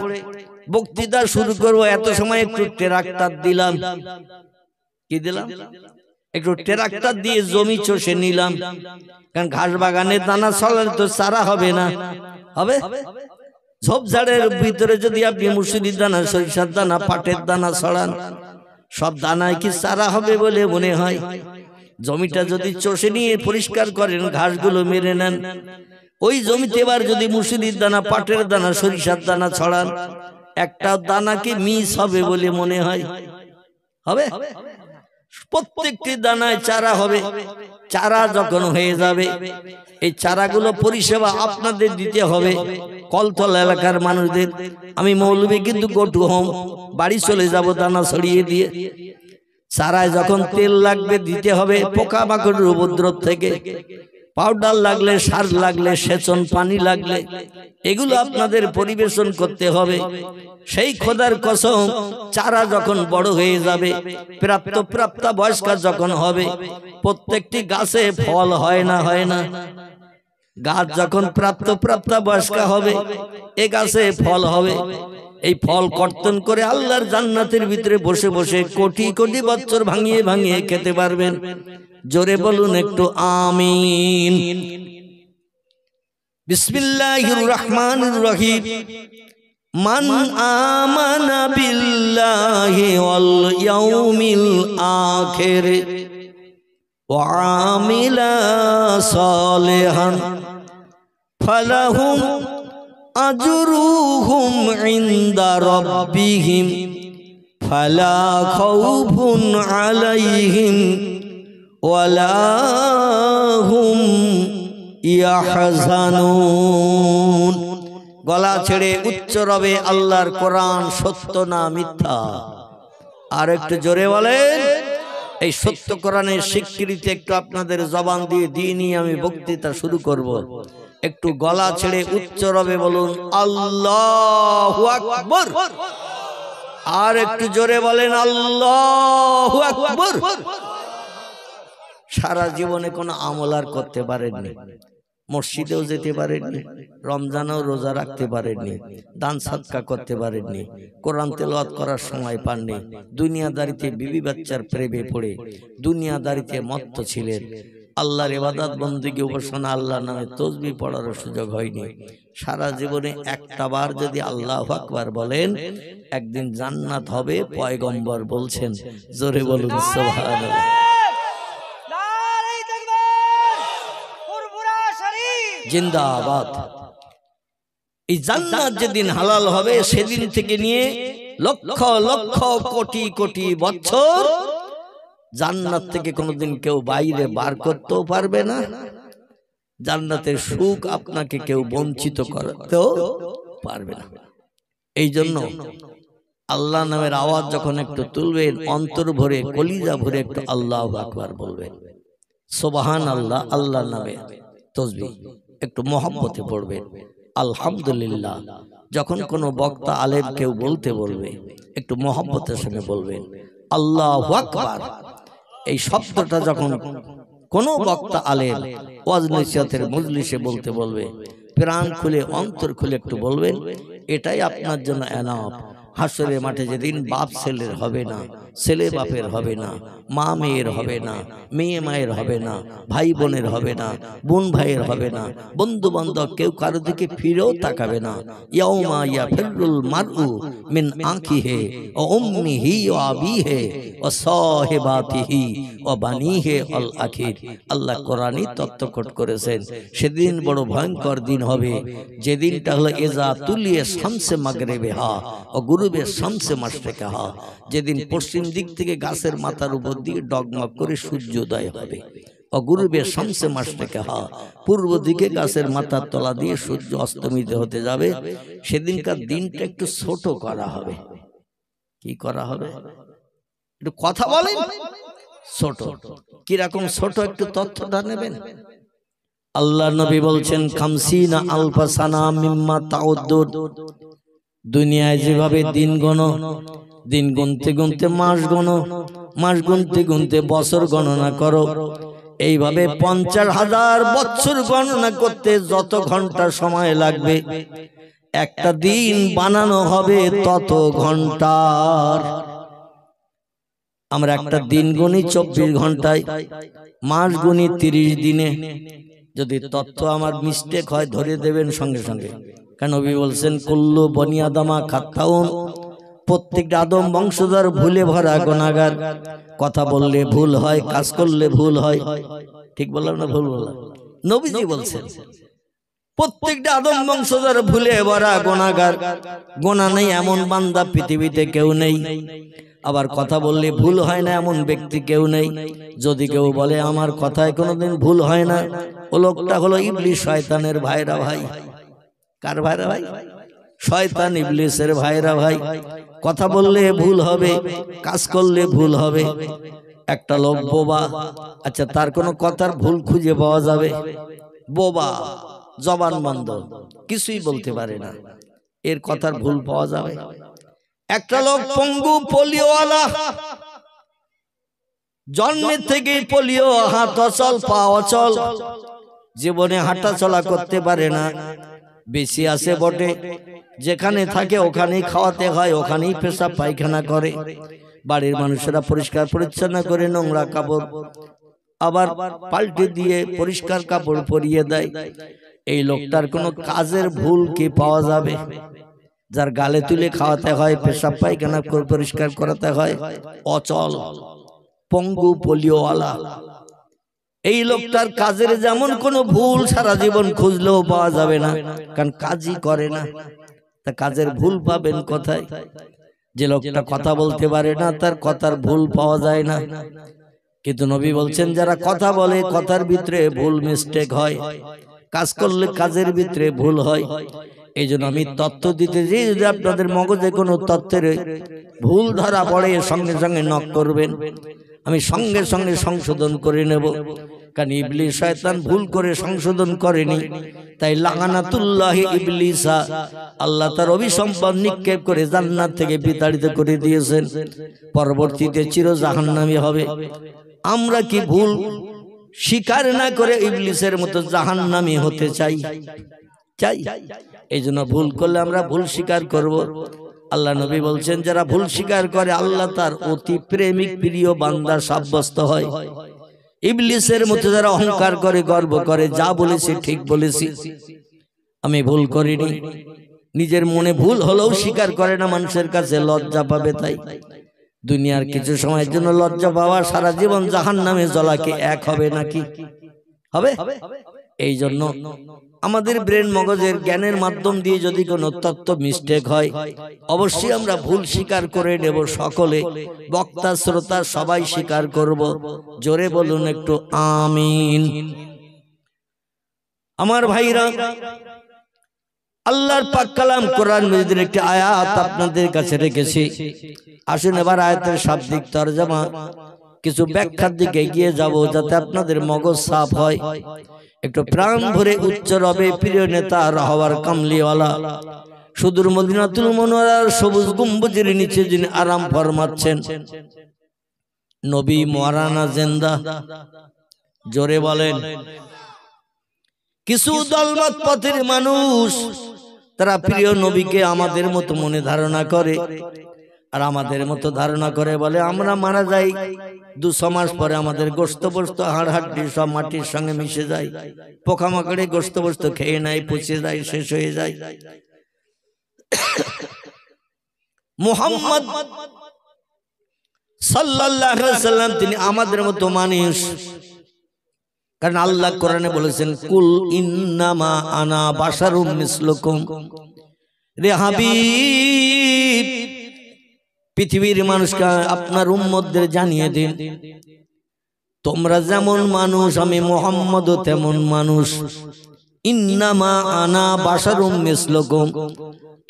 বক্তৃতা শুরু করবো, এত সময় একটু ট্রাক্টর দিলাম। কি দিলাম? একটু ট্রাক্টর দিয়ে জমি চষে নিলাম, কারণ ঘাস বাগানে দানা ছড়ালে তো চারা হবে না। হবে? ঝোপঝাড়ের ভিতরে যদি আপনি মুসুরির দানা, সরিষার দানা, পাটের দানা ছড়ান, সব দানায় কি চারা হবে বলে মনে হয়? জমিটা যদি চষে নিয়ে পরিষ্কার করেন, ঘাসগুলো মেরে নেন, ওই জমিতে এবার যদি মুসুরির দানা, পাটের দানা, সরিষার দানা ছড়ান, একটা দানা কি মিস হবে বলে মনে হয়? হবে? প্রত্যেকটি দানায় চারা হবে। চারা যখন হয়ে যাবে, এই চারাগুলো পরিষেবা আপনাদের দিতে হবে, কলতলা এলাকার মানুষদের। আমি মৌলবী কিন্তু গো টু হোম, বাড়ি চলে যাব দানা ছড়িয়ে দিয়ে। চারায় যখন তেল লাগবে দিতে হবে, পোকামাকড়ের উপদ্রব থেকে, পাউডার লাগলে, সার লাগলে, সেচন পানি লাগলে, এগুলো আপনাদের পরিবেশন করতে হবে। সেই খোদার কসম, চারা যখন বড় হয়ে যাবে, প্রাপ্তা বয়স্ক যখন হবে, প্রত্যেকটি গাছে ফল হয় না? হয় না? গাছ যখন প্রাপ্তা বয়স্ক হবে, এ গাছে ফল হবে। এই ফল কর্তন করে আল্লাহর জান্নাতের ভিতরে বসে বসে কোটি কোটি বছর ভাঙিয়ে ভাঙিয়ে খেতে পারবেন। জোরে বলুন একটু আমিন। বিসমিল্লাহির রহমানির রহিম। মান আমানা বিল্লাহি ওয়াল ইয়াউমিল আখির ওয়া আমিলা সালিহান ফালাহুম আজরুহুম ইনদা রাব্বিহিম ফালা খাউফুন আলাইহিম ওয়ালা হুম ইয়াহজানুন। গলা ছেড়ে উচ্চ রবে আল্লাহর কোরআন সত্য না মিথ্যা? আর একটু জোরে বলেন। এই সত্য কোরআনের স্বীকৃতি একটু আপনাদের জবান দিয়ে দিনই আমি বক্তৃতা শুরু করব। একটু গলা ছেড়ে উচ্চ রবে বলুন আল্লাহু আকবার। আর একটু জোরে বলেন আল্লাহু আকবার। সারা জীবনে কোনো আমল আর করতে পারেননি, মসজিদেও যেতে পারেননি, রমজানেও রোজা রাখতে পারেননি, দান সাদকা করতে পারেননি, কোরআন তেলাওয়াত করার সময় পাননি, দুনিয়াদারিতে বিবি বাচ্চার প্রেমে পড়ে দুনিয়াদারিতে মত্ত ছিলেন, আল্লাহর ইবাদত বন্দেগী উপাসনা আল্লাহর নামে তাসবিহ পড়ার সুযোগ হয়নি। সারা জীবনে একটা বার যদি আল্লাহু আকবার বলেন, একদিন জান্নাত হবে, পয়গম্বর বলছেন। জোরে বলুন সুবহানাল্লাহ। জিন্দাবাদ। এই জান্নাত যেদিন হালাল হবে সেদিন থেকে নিয়ে লক্ষ লক্ষ কোটি কোটি বছর জান্নাত থেকে কোনোদিন কেউ বাইরে বার করতেও পারবে না। জান্নাতের সুখ আপনাকে কেউ বঞ্চিত করতেও পারবে না। এই জন্য আল্লাহ নামের আওয়াজ যখন একটু তুলবেন, অন্তর ভরে কলিজা ভরে একটু আল্লাহু আকবার বলবেন, সুবহানাল্লাহ। আল্লাহর নামে তাসবিহ একটু মহব্বতে পড়বেন, আলহামদুলিল্লাহ। যখন কোনো বক্তা আলেম কেউ বলতে বলবে, একটু মহব্বতের সঙ্গে বলবেন আল্লাহু আকবার। এই শব্দটা যখন কোনো বক্তা আলেম ওয়াজ নসিহতের মজলিসে বলতে বলবে, প্রাণ খুলে অন্তর খুলে একটু বলবেন, এটাই আপনার জন্য এনাফ। হাসরের মাঠে যেদিন বাপ ছেলের হবে না, ছেলে বাপের হবে না, মা মেয়ের হবে না, মেয়ে মায়ের হবে না, ভাই বোনের হবে না, বোন ভাইয়ের হবে না, বন্ধু বান্ধব কেউ কারো দিকে ফিরেও তাকাবে না। ইয়াউমা ইয়াফিরুল মারউ মিন আখিহি ওয়া উম্মিহি ওয়া আবিহি ওয়া সাহিবাতিহি ওয়া বানিহি আল আখির। আল্লাহ কোরআনে তত্ত্বকট করেছেন, সেদিন বড় ভয়ঙ্কর দিন হবে, যেদিনটা হলো ইজা তুলিয়া শামসে মাগরিবিহা ও গুরুবে শামসে মাশরিকিহা। যেদিন পশ্চিম দিক থেকে গাছের মাথার উপর দিয়ে ডগমগ করে সূর্যোদয় হবে, অগুরুবে শামসে মাশরিকিহা, পূর্ব দিকে গাছের মাথার তলা দিয়ে সূর্য অস্তমিত হতে যাবে। সেদিনকার দিনটা একটু ছোট করা হবে। কি করা হবে? একটু কথা বলেন। ছোট কিরকম ছোট, একটু তথ্যটা নেবেন। আল্লাহ নবী বলছেন, খামসিনা আলফা সানা মিম্মা তাউদ্দুন। দুনিয়ায় যেভাবে দিন গণো, দিন গুনতে গুনতে মাস গণো, মাস গুনতে গুনতে বছর গণনা করো, এইভাবে 50,000 বছর গণনা করতে যত ঘন্টা সময় লাগবে, একটা দিন বানানো হবে তত ঘন্টার। আমরা একটা দিন গুনি 24 ঘন্টায়, মাস গুনি 30 দিনে। যদি তথ্য আমার মিস্টেক হয় ধরে দেবেন সঙ্গে সঙ্গে। কেন নবী বলছেন, কুল্লু বনি আদমা খাত্তাউন, প্রত্যেকটা আদম বংশধর ভুলে ভরা গুনাহগার। কথা বললে ভুল হয়, কাজ করলে ভুল হয়। ঠিক বললাম না ভুল বললাম? নবীজি বলছেন প্রত্যেকটা আদম বংশধর ভুলে ভরা গুনাহগার। গুনাহ নেই এমন বান্দা পৃথিবীতে কেউ নেই। আবার কথা বললে ভুল হয় না এমন ব্যক্তি কেউ নেই। যদি কেউ বলে আমার কথায় কোনোদিন ভুল হয় না, ও লোকটা হলো ইবলিস, শয়তানের ভাইরা ভাই। কার ভাইরা ভাই? শয়তান ইবলিসের ভাইরা ভাই। কথা বললে ভুল হবে, কাজ করলে ভুল হবে। একটা লোক বোবা, আচ্ছা তার কোনো কথার ভুল খুঁজে পাওয়া যাবে? বোবা, জবান বন্ধ, কিছুই বলতে পারে না, এর কথার ভুল পাওয়া যাবে? একটা লোক পঙ্গু, পোলিওওয়ালা, জন্মের থেকেই পোলিও, হাত অচল পা অচল, জীবনে হাঁটা চলা করতে পারে না। বেশি আছে বটে, যেখানে থাকে ওখানেই খাওয়াতে হয়, ওখানেই পেশাব পায়খানা করে। বাড়ির মানুষেরা পরিষ্কার পরিচ্ছন্ন করে নোংরা কাপড় আবার পাল্টে দিয়ে পরিষ্কার কাপড় পরিয়ে দেয়। এই লোকটার কোনো কাজের ভুল কি পাওয়া যাবে? যার গালে তুলে খাওয়াতে হয়, পেশাব পায়খানা পরিষ্কার করাতে হয়, অচল, পঙ্গু, পোলিওওয়ালা, এই লোকটার কাজের যেমন কোনো ভুল সারা জীবন খুঁজলেও পাওয়া যাবে না, কারণ কাজই করে না। তা কাজের ভুল পাবেন কোথায়? যে লোকটা কথা বলতে পারে না তার কথার ভুল পাওয়া যায় না। কিন্তু নবী বলছেন, যারা কথা বলে কথার ভিতরে ভুল মিস্টেক হয়, কাজ করলে কাজের ভিতরে ভুল হয়। এই জন্য আমি তথ্য দিতে যে যদি আপনাদের মগজে কোনো তথ্যের ভুল ধরা পড়ে, সঙ্গে সঙ্গে নক করবেন, আমি সঙ্গে সঙ্গে সংশোধন করে নেব। কারণ ইবলিস শয়তান ভুল করে সংশোধন করেনি, তাই লাগানাতুল্লাহি ইবলিসা, আল্লাহ তার অভিসম্পদ নিক্ষেপ করে জান্নাত থেকে বিতাড়িত করে দিয়েছেন, পরবর্তীতে চির জাহান্নামী হবে। আমরা কি ভুল স্বীকার না করে ইবলিসের মতো জাহান্নামী হতে চাই। এই জন্য ভুল করলে আমরা ভুল স্বীকার করব। আল্লাহ নবী বলছেন যারা ভুল স্বীকার করে আল্লাহ তার অতি প্রেমিক প্রিয় বান্দা সাব্যস্ত হয়। ইবলিসের মতো যারা অহংকার করে, গর্ব করে, যা বলেছি ঠিক বলেছি, আমি ভুল করিনি, নিজের মনে ভুল হলেও স্বীকার করে না, মানুষের কাছে লজ্জা পাবে। তাই দুনিয়ার কিছু সময়ের জন্য লজ্জা পাওয়া সারা জীবন জাহান্নামে জ্বলাকে এক হবে নাকি? হবে? এই জন্য আমাদের ব্রেন মগজের জ্ঞানের মাধ্যম দিয়ে যদি কোনো তত্ত্ব মিস্টেক হয় অবশ্যই আমরা ভুল স্বীকার করে নেব। সকলে, বক্তা শ্রোতা সবাই স্বীকার করব। জোরে বলুন একটু আমিন। আমার ভাইরা, আল্লাহর পাক কালাম কোরআন মাজিদের একটি আয়াত আপনাদের কাছে রেখেছি। আসুন এবার আয়াতের শাব্দিক তরজমা কিছু ব্যাখ্যার দিকে এগিয়ে যাব, যাতে আপনাদের মগজ সাফ হয়। একটু প্রাণ ভরে উচ্চ রবে প্রিয় নেতা হওয়ার কামলিওয়ালা সুদূর মদিনাতুল মুনাওয়ারার সবুজ গম্বুজের নিচে যিনি আরাম ফরমাচ্ছেন, নবী মাওলানা জিন্দা। জোরে বলেন। কিছু দলমত পথের মানুষ তারা প্রিয় নবীকে আমাদের মতো মনে ধারণা করে, আর আমাদের মতো ধারণা করে বলে আমরা মারা যাই 200 মাস পরে আমাদের গোশত বস্তু হাড় হাড্ডি সব মাটির সঙ্গে মিশে যায়, পোকামাকড়ে গোশত বস্তু খেয়ে নেয়, পচে যায়, শেষ হয়ে যায়। মুহাম্মদ সাল্লাল্লাহু আলাইহি ওয়াসাল্লাম তিনি আমাদের মতো মানুষ, কারণ আল্লাহ কোরআনে বলেছেন কুল ইন্নামা আনা বাশারুম মিসলুকুম। রে হাবিব, পৃথিবীর মানুষকে আপনার উম্মতদের জানিয়ে দিন তোমরা যেমন মানুষ আমি মুহাম্মদও তেমন মানুষ। ইন্নামা আনা বাশারুম মিসলুকুম,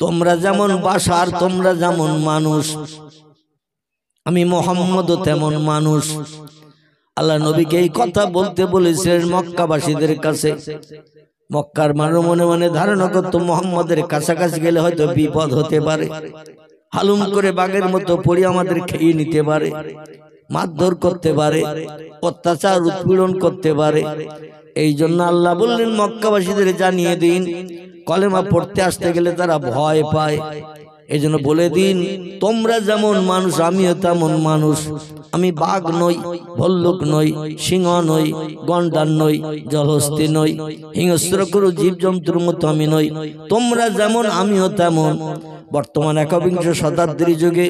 তোমরা যেমন বাশার, তোমরা যেমন মানুষ, আমি মুহাম্মদও তেমন মানুষ। আল্লাহ নবীকে এই কথা বলতে বলেছিলেন মক্কাবাসীদের কাছে। মক্কার মানুষ মনে মনে ধারণা করত মুহাম্মদের কাছাকাছি গেলে হয়তো বিপদ হতে পারে, হালুম করে বাঘের মতো পড়ে আমাদের খেয়ে নিতে পারে, মারধর করতে পারে, অত্যাচার উৎপীড়ন করতে পারে। এই জন্য আল্লাহ বললেন মক্কাবাসীদের জানিয়ে দিন, কলেমা পড়তে আসতে গেলে তারা ভয় পায়। এই জন্য বলে দিন তোমরা যেমন মানুষ আমিও তেমন মানুষ। আমি বাঘ নই, ভল্লুক নই, সিংহ নই, গন্ডার নই, জলহস্তি নই, হিংস্র কোনো জীবজন্তুর মতো আমি নই। তোমরা যেমন আমিও তেমন। বর্তমান 21 শতাব্দীর যুগে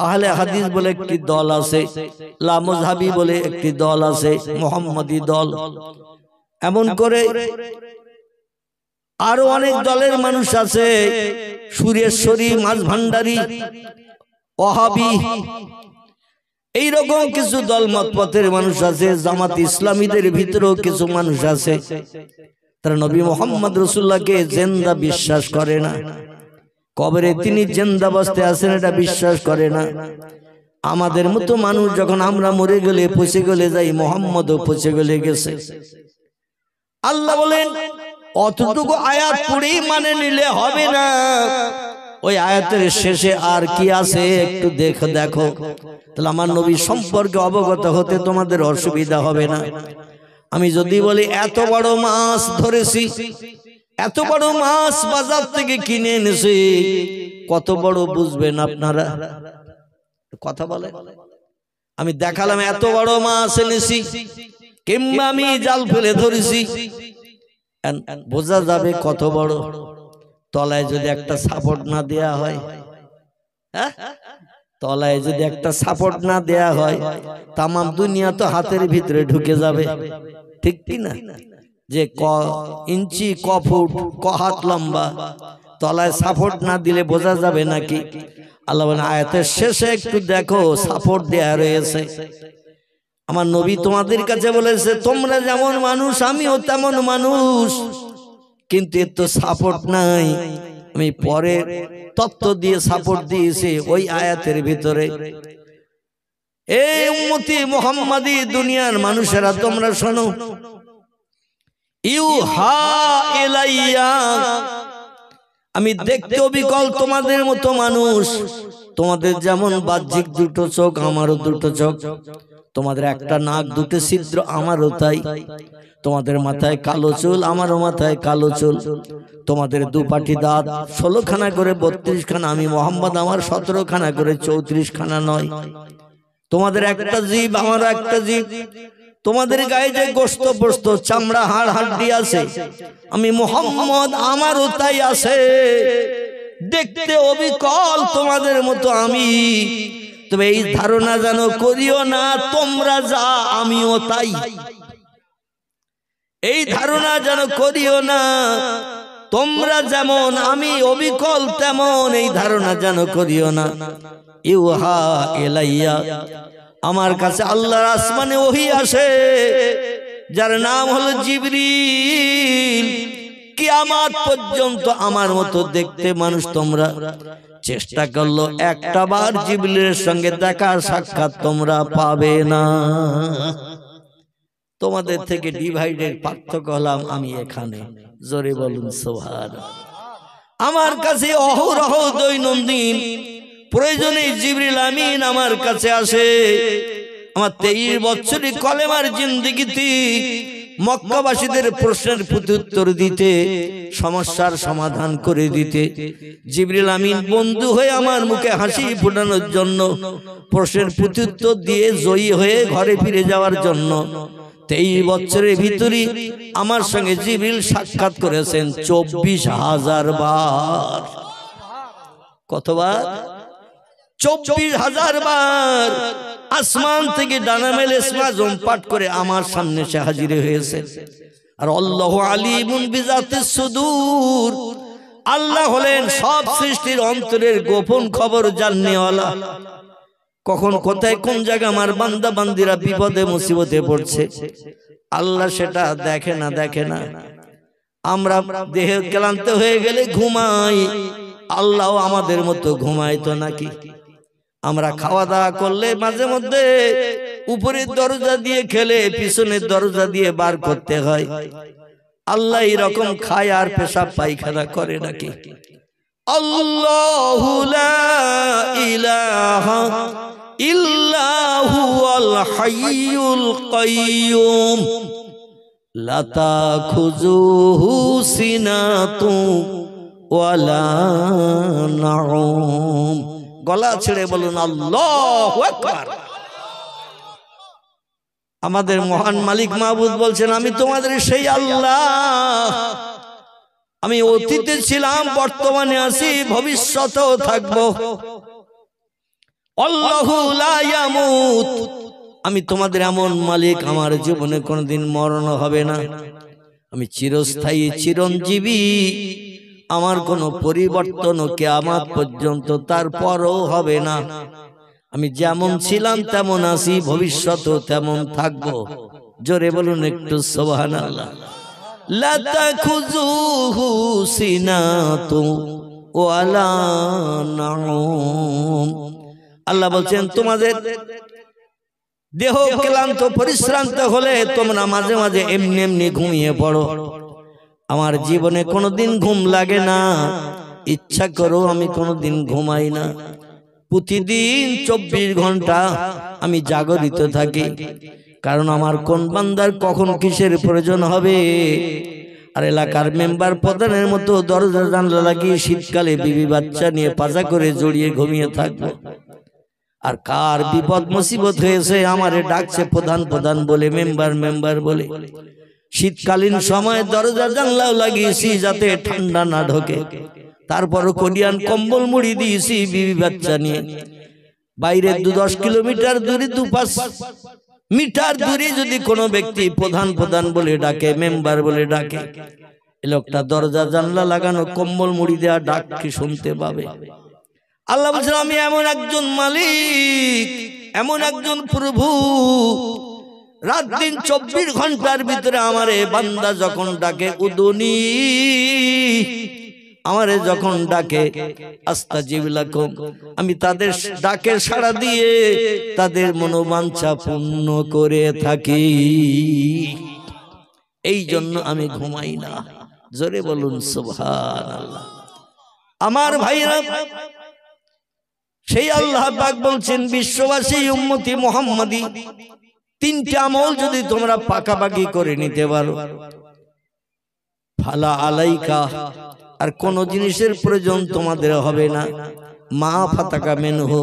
আহলে হাদিস বলে একটি দল আছে, লামজহাবি বলে একটি দল আছে, মুহাম্মাদি দল, এমন করে আরো অনেক দলের মানুষ আছে, সুরেশ্বরী, মাঝ ভান্ডারী, ওয়াহাবি, এইরকম কিছু দলমত পথের মানুষ আছে। জামাত ইসলামীদের ভিতরেও কিছু মানুষ আছে, তারা নবী মুহাম্মদ রাসূলুল্লাহকে জিন্দা বিশ্বাস করে না, কবরে তিনি জিন্দা অবস্থায় আছেন এটা বিশ্বাস করে না। আমাদের মতো মানুষ যখন আমরা মরে গেলে পচে গেলে যাই, মুহাম্মদও পচে গেলে গেছে। আল্লাহ বলেন অতটুকু আয়াত পড়েই মানে নিলে হবে না, ওই আয়াতের শেষে আর কি আছে একটু দেখো, তাহলে আমার নবী সম্পর্কে অবগত হতে তোমাদের অসুবিধা হবে না। আমি যদি বলি এত বড় মাছ ধরেছি, এত বড় মাছ বাজার থেকে কিনে এনেছি, কত বড় বুঝবেন আপনারা? কথা বলে আমি দেখালাম এত বড় মাছ এনেছি, কিংবা আমি জাল ফেলে ধরেছি, বোঝা যাবে কত বড়। তলায় যদি একটা সাপোর্ট না দেয়া হয়, তলায় যদি একটা সাপোর্ট না দেয়া হয়, তামাম দুনিয়া তো হাতের ভিতরে ঢুকে যাবে, ঠিক কি না? যে ক ইঞ্চি, ক ফুট, ক হাত লম্বা, তলায় সাপোর্ট না দিলে বোঝা যাবে নাকি? আল্লাহ বলেন আয়াতের শেষে একটু দেখো সাপোর্ট দেয়া রয়েছে। আমার নবী তোমাদের কাছে বলেছে তোমরা যেমন মানুষ আমিও তেমন মানুষ, কিন্তু এর তো সাপোর্ট নাই। আমি পরে তত্ত্ব দিয়ে সাপোর্ট দিয়েছি ওই আয়াতের ভিতরে। এই উম্মতি মুহাম্মাদি দুনিয়ার মানুষেরা তোমরা শোনো, ইউহা ইলাইয়া, আমি দেখতে অবিকল তোমাদের মতো মানুষ। তোমাদের যেমন বাহ্যিক দুটো চোখ, আমারও দুটো চোখ। তোমাদের একটা নাক দুটো ছিদ্র, আমারও তাই। তোমাদের মাথায় কালো চুল, আমারও মাথায় কালো চুল। তোমাদের দুপাটি দাঁত 16 খানা করে 32 খানা, আমি মোহাম্মদ আমার 17 খানা করে 34 খানা নয়। তোমাদের একটা জীব, আমার একটা জীব। তোমাদের গায়ে যে গোশত পোস্ত চামড়া হাড় হাড্ডি আছে, আমি মোহাম্মদ আমারও তাই আছে। দেখতে অবিকল তোমাদের মতো আমি, তবে এই ধারণা যেন করিও না তোমরা যা আমিও তাই। এই ধারণা যেন করিও না তোমরা যেমন আমি অবিকল তেমন, এই ধারণা যেন করিও না। ইউহা ইলাইয়া, আমার কাছে আল্লাহর আসমানে ওহী আসে, যার নাম হলো জিবরিল। কিয়ামত পর্যন্ত আমার মতো দেখতে মানুষ তোমরা চেষ্টা করলো একটা বার জিবরিলের সঙ্গে দেখা সাক্ষাৎ তোমরা পাবে না। তোমাদের থেকে ডিভাইডেড পার্থক্য হলাম আমি এখানে। জোরে বলুন সুবহানাল্লাহ। আমার কাছে অহরহ দৈনন্দিন প্রয়োজনে জিবরিল আমিন আমার কাছে আসে। আমার 23 বছরের কলেমার জিন্দেগিতে মক্কাবাসীদের প্রশ্নের প্রত্যুত্তর দিতে, সমস্যার সমাধান করে দিতে জিবরিল আমিন বন্ধু হয়ে আমার মুখে হাসি ফোটানোর জন্য, প্রশ্নের প্রত্যুত্তর দিয়ে জয়ী হয়ে ঘরে ফিরে যাওয়ার জন্য 23 বছরের ভিতরে আমার সঙ্গে জিবরিল সাক্ষাৎ করেছেন 24,000 বার। কতবার? 24,000 বার। আসমান থেকে ডানা মেলে সাজম পাঠ করে আমার সামনে সে হাজির হয়েছে। আর আল্লাহু আলিমুন বিজাতিস সুদূর, আল্লাহ হলেন সব সৃষ্টির অন্তরের গোপন খবর জাননেওয়ালা। কখন কোথায় কোন জায়গা আমার বান্দা বান্দিরা বিপদে মুসিবতে পড়ছে আল্লাহ সেটা দেখে না। আমরা দেহ ক্লান্ত হয়ে গেলে ঘুমাই, আল্লাহ আমাদের মতো ঘুমাইতো নাকি? আমরা খাওয়া দাওয়া করলে মাঝে মধ্যে উপরের দরজা দিয়ে খেলে পিছনের দরজা দিয়ে বার করতে হয়। আল্লাহ এরকম খায় আর পেশাব পায়খানা করে নাকি? আল্লাহু লা ইলাহা ইল্লা হুয়াল হাইয়ুল কাইয়্যুম লা তাখুযুহু সিনাতুন ওয়ালা নাউম। গলা ছেড়ে বলুন আল্লাহু আকবার। আমাদের মহান মালিক মাহবুদ বলছেন, আমি তোমাদের সেই আল্লাহ, আমি অতীতে ছিলাম, বর্তমানে আছি, ভবিষ্যতেও থাকবো। আল্লাহু লা ইয়ামুত, আমি তোমাদের এমন মালিক, আমার জীবনে কোনোদিন মরণ হবে না। আমি চিরস্থায়ী চিরঞ্জীবী, আমার কোনো পরিবর্তন কিয়ামত পর্যন্ত তারপরও হবে না। আমি যেমন ছিলাম তেমন আছি, ভবিষ্যতেও তেমন থাকবো। জোরে বলুন একটু সুবহানাল্লাহ। লা তাখুযুহু সিনাতুন ওয়ালা নাউম। আল্লাহ বলছেন, তোমাদের দেহ ক্লান্ত পরিশ্রান্ত হলে তোমরা মাঝে মাঝে এমনি এমনি ঘুমিয়ে পড়ো। আমার জীবনে কোনোদিন ঘুম লাগে না, ইচ্ছা করো আমি কোনোদিন ঘুমাই না। প্রতিদিন 24 ঘন্টা আমি জাগরিত থাকি, কারণ আমার কোন বান্দার কখন কিসের প্রয়োজন হবে। আর এলাকার মেম্বার প্রধানের মতো দরজা জানলা লাগিয়ে শীতকালে বিবি বাচ্চা নিয়ে পাজা করে জড়িয়ে ঘুমিয়ে থাকবো। আর কার বিপদ মুসিবত হয়েছে আমারে ডাকছে প্রধান প্রধান বলে, মেম্বার বলে। শীতকালীন সময় দরজা জানলাও লাগিয়েছি যাতে ঠান্ডা না ঢোকে। তারপরও কোরিয়ান কম্বল মুড়ি দিয়েছি বিবি বাচ্চা নিয়ে। বাইরে 2-10 কিলোমিটার দূরে 2-5 মিটার দূরে যদি কোনো ব্যক্তি প্রধান বলে ডাকে, মেম্বার বলে ডাকে, এই লোকটা দরজা জানলা লাগানো কম্বল মুড়ি দেওয়া ডাক কি শুনতে পাবে? আল্লাহ বলছেন, আমি এমন একজন মালিক, এমন একজন প্রভু, রাত দিন 24 ঘন্টার ভিতরে আমারে বান্দা যখন ডাকে উদুনি, আমারে যখন ডাকে আস্তাজিব লাকুম, আমি তাদের ডাকে সাড়া দিয়ে তাদের মনোবাঞ্ছা পূর্ণ করে থাকি। এই জন্য আমি ঘুমাই না। জোরে বলুন সুবহানাল্লাহ। আমার ভাইরা, সেই আল্লাহ পাক বলছেন, বিশ্ববাসী উম্মতি মুহাম্মাদি তিনটা আমল যদি তোমরা পাকাপাকি করে নিতে পারো, ফালা আলাইকা, আর কোন জিনিসের প্রয়োজন তোমাদের হবে না। মা ফাতাকা মেনহু,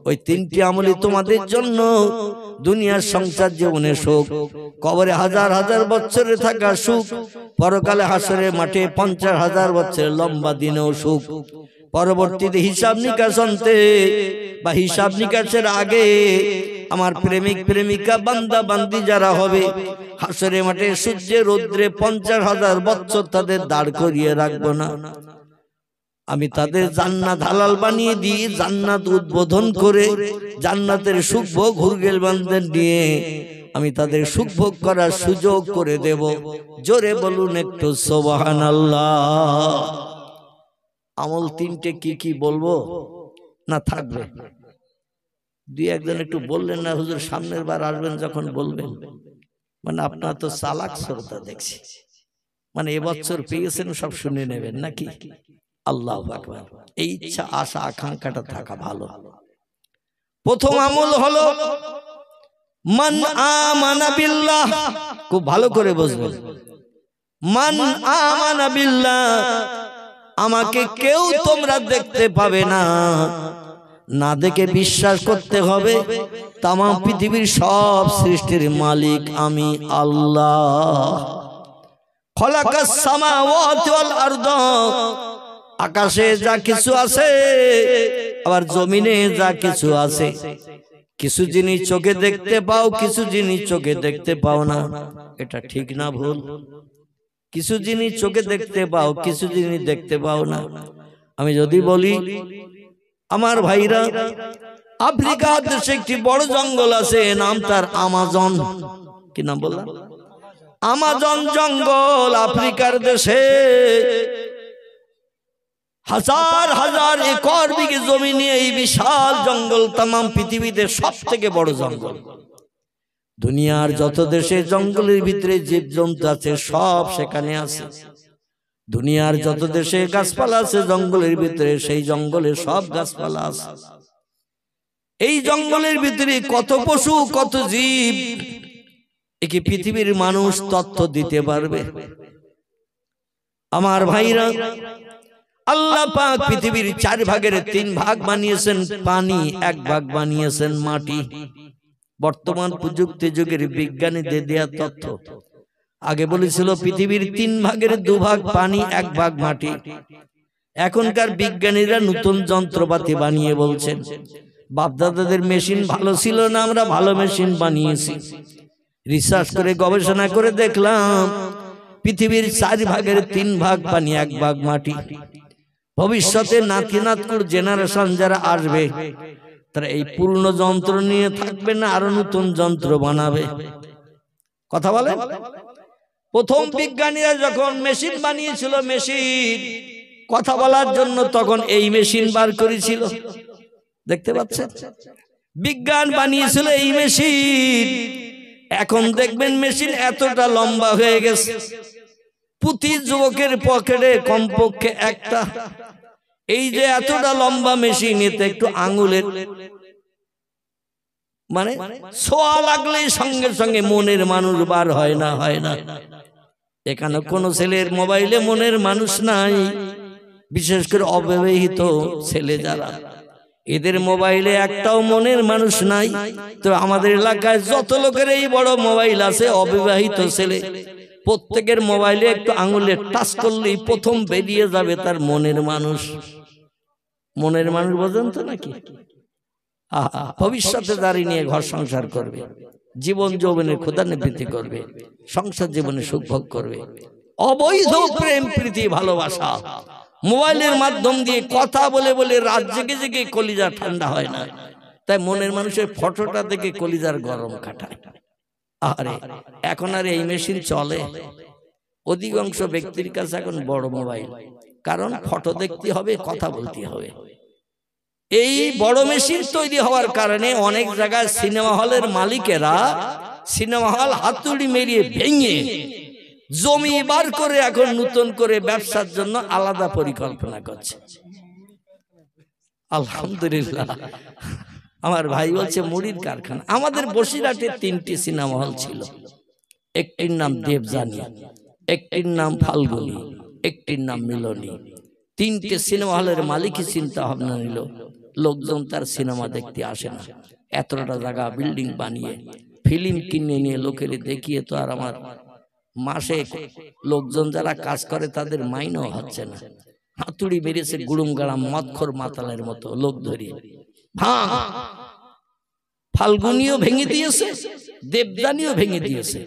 ওই তিনটি আমলই তোমাদের জন্য দুনিয়ার সংসার জীবনে সুখ, কবরে হাজার হাজার বছরে থাকা সুখ, পরকালে হাসরের মাঠে 50,000 বছরের লম্বা দিনেও সুখ, পরবর্তীতে হিসাব নিকাশ অন্তে বা হিসাব নিকাশের আগে আমার প্রেমিক প্রেমিকা বান্দা বান্দি যারা হবে, হাসরের মাঠে সূর্যের রৌদ্রে 50,000 বছর তাদের দাঁড় করিয়ে রাখবো না, আমি তাদের জান্নাত হালাল বানিয়ে দিই, জান্নাত উদ্বোধন করে জান্নাতের সুখভোগ হুরগেল বান্ধব নিয়ে আমি তাদের সুখভোগ করার সুযোগ করে দেব। জোরে বলুন একটু সুবহানাল্লাহ। আমল তিনটে কি কি বলবো না থাকবে? দুই একজন একটু বললেন না হুজুর, সামনের বার আসবেন যখন বলবেন। মানে আপনার তো চালাক শ্রোতা দেখছি, মানে এবছর পেয়েছেন সব শুনে নেবেন নাকি? আল্লাহু আকবার। এই ইচ্ছা আশা আকাঙ্ক্ষাটা থাকা ভালো। প্রথম আমল হলো মান আমানা বিল্লাহ, খুব ভালো করে বুঝবেন। মান আমানা বিল্লাহ, আমাকে কেউ তোমরা দেখতে পাবে না, না দেখে বিশ্বাস করতে হবে তাম পৃথিবীর সব সৃষ্টির মালিক আমি আল্লাহ। খলাকাস সামাওয়াতি ওয়াল আরদ, আকাশে যা কিছু আছে আবার জমিনে যা কিছু আছে, কিছু জিনিস চোখে দেখতে পাও, কিছু জিনিস চোখে দেখতে পাও না, এটা ঠিক না ভুল? কিছু জিনিস চোখে দেখতে পাও, কিছু জিনিস দেখতে পাও না। আমি যদি বলি আমার ভাইরা, আফ্রিকা দেশে একটি বড় জঙ্গল আছে, নাম তার আমাজন। কি নাম বললাম? আমাজন জঙ্গল। আফ্রিকার দেশে হাজার হাজার একর বিঘে জমি নিয়ে এই বিশাল জঙ্গল, তাম পৃথিবীতে সব থেকে বড় জঙ্গল। দুনিয়ার যত দেশে জঙ্গলের ভিতরে জীবজন্তু আছে সব সেখানে আছে। দুনিয়ার যত দেশে গাছপালা আছে জঙ্গলের ভিতরে, সেই জঙ্গলে সব গাছপালা আছে। এই জঙ্গলের ভিতরে কত পশু কত জীব, একে পৃথিবীর মানুষ তথ্য দিতে পারবে? আমার ভাইরা, আল্লাহ পাক পৃথিবীর 4 ভাগের 3 ভাগ বানিয়েছেন পানি, 1 ভাগ বানিয়েছেন মাটি। বর্তমান প্রযুক্তি যুগের বিজ্ঞানীদের দেয়া তথ্য। আগে বলেছিল পৃথিবীর 3 ভাগের 2 ভাগ পানি, 1 ভাগ মাটি। এখনকার বিজ্ঞানীরা নতুন যন্ত্রপাতি বানিয়ে বলছেন বাপদাদাদের মেশিন ভালো ছিল না, আমরা ভালো মেশিন বানিয়েছি। রিসার্চ করে গবেষণা করে দেখলাম পৃথিবীর 4 ভাগের 3 ভাগ পানি, 1 ভাগ মাটি। ভবিষ্যতে নাতি-নাতকুর জেনারেশন যারা আসবে তারা এই পূর্ণ যন্ত্র নিয়ে থাকবে না, আরো নতুন যন্ত্র বানাবে। কথা বলে। প্রথম বিজ্ঞানীরা যখন মেশিন বানিয়েছিল, মেশিন কথা বলার জন্য, তখন এই মেশিন বার করেছিল। দেখতে পাচ্ছেন, বিজ্ঞান বানিয়েছিল এই মেশিন। এখন দেখবেন মেশিন এতটা লম্বা হয়ে গেছে, প্রতি যুবকের পকেটে কমপক্ষে একটা। এই যে এতটা লম্বা মেশিন, এতে একটু আঙুলের মানে ছোঁয়া লাগলেই সঙ্গে সঙ্গে মনের মানুষ বার হয় না, হয় না। এখানে কোন ছেলের মোবাইলে মনের মানুষ নাই, বিশেষ করে অবিবাহিত ছেলে যারা, এদের মোবাইলে একটাও মনের মানুষ নাই। তো আমাদের এলাকায় যত লোকের এই বড় মোবাইল আছে, অবিবাহিত ছেলে, প্রত্যেকের মোবাইলে একটু আঙুলে টাচ করলেই প্রথম বেরিয়ে যাবে তার মনের মানুষ। মনের মানুষ বোঝেন তো নাকি? ভবিষ্যতে দাঁড়িয়ে নিয়ে ঘর সংসার করবে, জীবন যৌবনের ক্ষুধানিবৃত্তি করবে, সংসার জীবনে সুখ ভোগ করবে। অবৈধ প্রেম প্রীতি ভালোবাসা মোবাইলের মাধ্যম দিয়ে কথা বলে বলে রাত জেগে জেগে কলিজা ঠান্ডা হয় না, তাই মনের মানুষের ফটোটা দেখে কলিজার গরম কাটায়। আরে এখন আর এই মেশিন চলে? অধিকাংশ ব্যক্তির কাছে এখন বড় মোবাইল, কারণ ফটো দেখতে হবে, কথা বলতে হবে। এই বড় মেশিন তৈরি হওয়ার কারণে অনেক জায়গায় সিনেমা হলের মালিকেরা সিনেমা হল হাতুড়ি মেরিয়ে ভেঙে জমি বার করে এখন নতুন করে ব্যবসার জন্য আলাদা পরিকল্পনা করছে। আলহামদুলিল্লাহ। আমার ভাই বলছে মুড়ির কারখানা। আমাদের বসিরহাটে 3টি সিনেমা হল ছিল, একটির নাম দেবযানী, একটির নাম ফাল্গুনী, একটির নাম মিলনী। 3টে সিনেমা হলের মালিকই চিন্তা ভাবনা নিল লোকজন তার সিনেমা দেখতে আসে না, এতটা জায়গা বিল্ডিং বানিয়ে ফিল্ম কিনে নিয়ে লোকের দেখিয়ে তো আর আমার মাসে লোকজন যারা কাজ করে তাদের মাইনেও হচ্ছে না। হাতুড়ি বেরিয়েছে গুড়ুম গাড়াম মদখোর মাতালের মতো লোক ধরিয়ে। ভাঙ ফাল্গুনিও ভেঙে দিয়েছে, দেবযানীও ভেঙে দিয়েছে।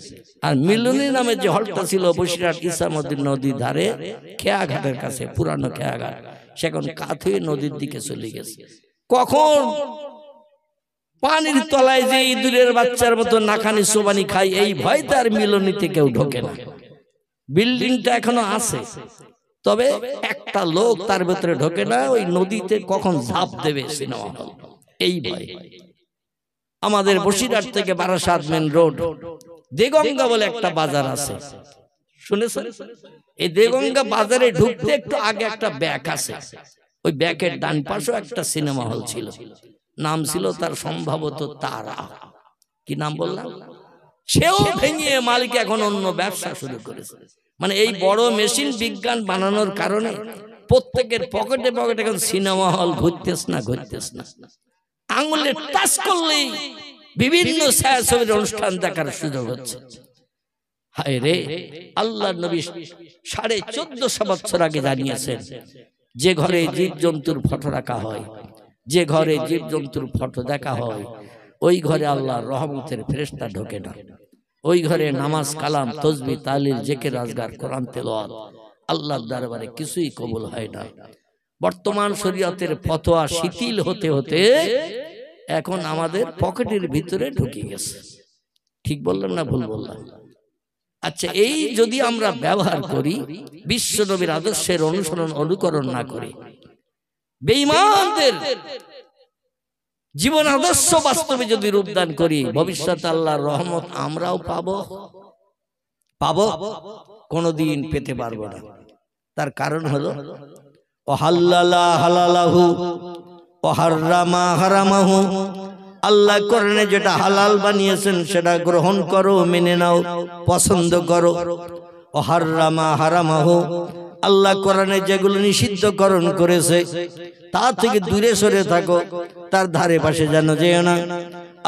আর মিলনী নামে যে হলটা ছিল বসিরহাট ইসামউদ্দিন নদীর ধারে খেয়াঘাটের কাছে, পুরানো খেয়াঘাট, সেখন কাত হয়ে নদীর দিকে চলে গেছে। কখন পানির তলায় যে ইঁদুরের বাচ্চার মতো নাকানি সোবানি খাই, এই ভয় তার মিলনীতে কেউ ঢোকে না। বিল্ডিংটা এখনো আছে, তবে একটা লোক তার ভেতরে ঢোকে না। ওই নদীতে কখন ঝাঁপ দেবে সিনেমা হল, এই ভয়। আমাদের বসিরহাট থেকে বারাসাত মেন রোড দেগঙ্গা বলে একটা বাজার আছে, শুনেছেন? এই দেগঙ্গা বাজারে ঢুকতে একটু আগে একটা ব্যাক আছে, ওই ব্যাকের ডান পাশেও একটা সিনেমা হল ছিল, নাম ছিল তার সম্ভবত তারা, কি নাম বললাম? সেও ভেঙে মালিক এখন অন্য ব্যবসা শুরু করেছে। মানে এই বড় মেশিন বিজ্ঞান বানানোর কারণে প্রত্যেকের পকেটে পকেটে এখন সিনেমা হল ঘুরতেছ না। আঙুলে টাচ করলেই বিভিন্ন ছায়াছবির অনুষ্ঠান দেখার সুযোগ হচ্ছে। হায় রে, আল্লাহ নবী 1450 বছর আগে জানিয়েছেন, যে ঘরে জীবজন্তুর ফটো রাখা হয়, যে ঘরে জীবজন্তুর ফটো দেখা হয়, ওই ঘরে আল্লাহর রহমতের ফেরেশতা ঢোকে না। ওই ঘরে নামাজ, কালাম, তসবিহ, তাহলিল, জিকির, আজগার, কোরআন তেলাওয়াত আল্লাহর দরবারে কিছুই কবুল হয় না। বর্তমান শরীয়তের ফতোয়া শিথিল হতে হতে এখন আমাদের পকেটের ভিতরে ঢুকে গেছে। ঠিক বললাম না ভুল বললাম? আচ্ছা, এই যদি আমরা ব্যবহার করি, বিশ্ব নবীর আদর্শের অনুসরণ অনুকরণ না করে, বেঈমানদের জীবন আদর্শ বাস্তবে যদি রূপদান করি, ভবিষ্যতে আল্লাহর রহমত আমরাও পাবো, কোনদিন পেতে পারবো না। তার কারণ হলো ওয়াহাল্লালা হালালাহু ওয়াহাররামা হারামাহু, আল্লাহ কোরআনে যেটা হালাল বানিয়েছেন সেটা গ্রহণ করো, মেনে নাও, পছন্দ করো। ওয়াহাররামা হারামাহু, আল্লাহ কোরআনে যেগুলো নিষিদ্ধকরণ করেছে তা থেকে দূরে সরে থাকো, তার ধারে পাশে যেন যেও না।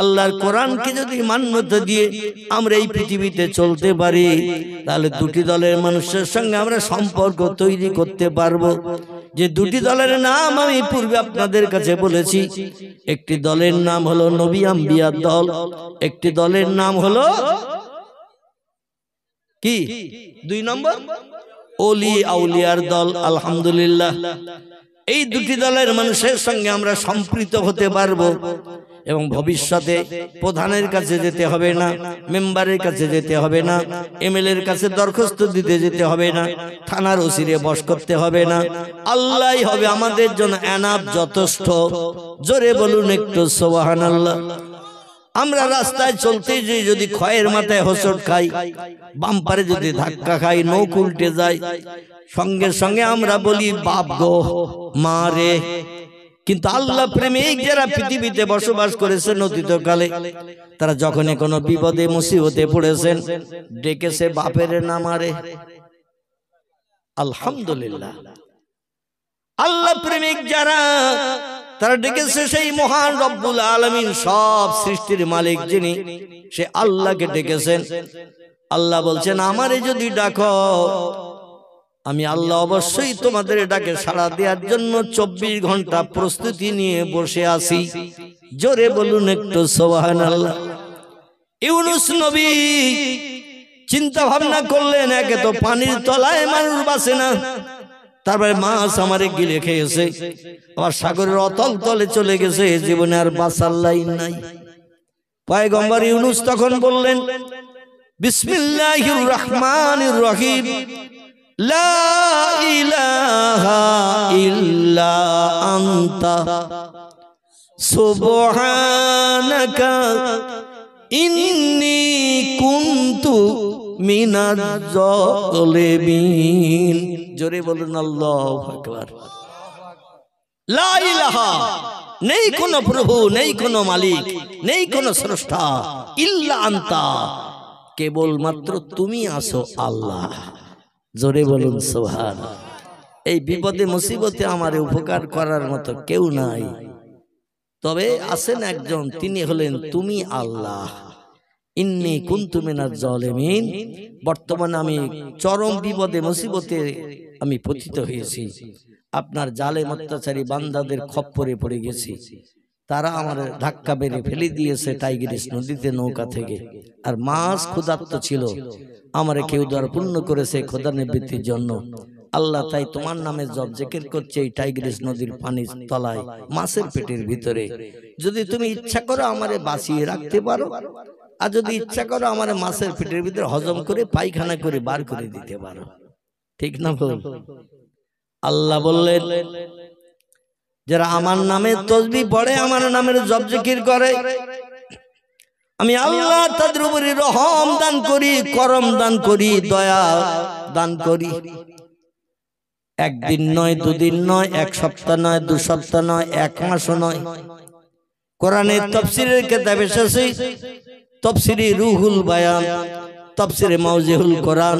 আল্লাহর কোরআনকে যদি মান্যতা দিয়ে আমরা এই পৃথিবীতে চলতে পারি, তাহলে দুটি দলের মানুষের সঙ্গে আমরা সম্পর্ক তৈরি করতে পারবো। যে দুটি দলের নাম আমি পূর্বে আপনাদের কাছে বলেছি, একটি দলের নাম হলো নবী আম্বিয়ার দল, একটি দলের নাম হলো কি 2 নম্বর ওলি আউলিয়ার দল। আলহামদুলিল্লাহ, এই দুটি দলের মানুষের সঙ্গে আমরা সম্পৃক্ত হতে পারবো এবং ভবিষ্যতে প্রধানের কাছে যেতে হবে না, মেম্বারের কাছে যেতে হবে না, এমএলএর কাছে দরখাস্ত দিতে যেতে হবে না, থানার ওসিরে বস করতে হবে না। আল্লাহই হবে আমাদের জন্য এনাফ, যথেষ্ট। জোরে বলুন একটু সুবহানাল্লাহ। আমরা রাস্তায় চলতে যে যদি খয়ের মাথায় হোঁচট খাই, বাম্পারে যদি ধাক্কা খাই, নৌক উল্টে যায়, সঙ্গে সঙ্গে আমরা বলি বাপ গো, মা রে। কিন্তু আল্লাহ প্রেমিক যারা পৃথিবীতে বসবাস করেছেন অতীতকালে, তারা যখনই কোনো বিপদে মুসিবতে পড়েছেন ডেকেছে বাপের নামারে। আলহামদুলিল্লাহ, আল্লাহ প্রেমিক যারা, তারা ডেকেছে সেই মহান রব্বুল আলামিন, সব সৃষ্টির মালিক যিনি, সে আল্লাহকে ডেকেছেন। আল্লাহ বলছেন, আমারে যদি ডাকো আমি আল্লাহ অবশ্যই তোমাদের ডাকে সাড়া দেওয়ার জন্য 24 ঘন্টা প্রস্তুতি নিয়ে বসে আছি। জোরে বলুন একটু সুবহানাল্লাহ। ইউনূস নবী চিন্তা ভাবনা করলেন, একে তো পানির তলায় মানুষ বাঁচে না, তারপরে মাছ আমারে গিলে খেয়েছে, আবার সাগরের অতল তলে চলে গেছে, জীবনে আর বাঁচার লাইন নাই। পয়গম্বর ইউনূস তখন বললেন, বিসমিল্লাহির রহমানির রহিম, লা ইলাহা ইল্লা আনতা সুবহানাকা ইন্নী কুনতু মিনাজ জালিমিন। জোরে বলুন আল্লাহু আকবার। লা ইলাহা, নেই কোনো প্রভু, নেই কোনো মালিক, নেই কোনো স্রষ্টা, ইল্লা আনতা, কেবলমাত্র তুমি আছো আল্লাহ। জোরে বলুন সুবহানাল্লাহ। এই বিপদে মুসিবতে আমার উপকার করার মতো কেউ নাই, তবে আছেন একজন, তিনি হলেন তুমি আল্লাহ। ইন্নী কুনতু মিনাজ জালিমিন, বর্তমানে আমি চরম বিপদে মুসিবতে আমি পতিত হয়েছি, আপনার জালেম অত্যাচারী বান্দাদের খপ্পরে পড়ে গেছি। তারা আমার ধাক্কা মেরে ফেলে দিয়েছে টাইগ্রিস নদীতে নৌকা থেকে, আর মাছ ক্ষুধার্ত ছিল, আমারে কেউ দ্বার পূর্ণ করেছে খোদা নিবৃত্তির জন্য। আল্লাহ তাই তোমার নামে জপ জিকির করছে এই টাইগ্রিস নদীর পানির তলায়, মাছের পেটের ভিতরে। যদি তুমি ইচ্ছা করো আমারে বাঁচিয়ে রাখতে পারো, আর যদি ইচ্ছা করো আমার মাছের পেটের ভিতরে হজম করে পায়খানা করে বার করে দিতে পারো। ঠিক না বল? আল্লাহ বললেন, যারা আমার নামে তাসবিহ পড়ে, আমার নামের জপ জিকির করে, আমি আল্লাহ তাদের উপরে রহম দান করি, করম দান করি, দয়া দান করি। একদিন নয়, দুদিন নয়, এক সপ্তাহ নয়, 2 সপ্তাহ নয়, 1 মাসও নয়। কোরআনের তাফসীরের কিতাবে এসেছে, তাফসীরে রুহুল বায়ান, তাফসীরে মাওজিহুল কোরআন,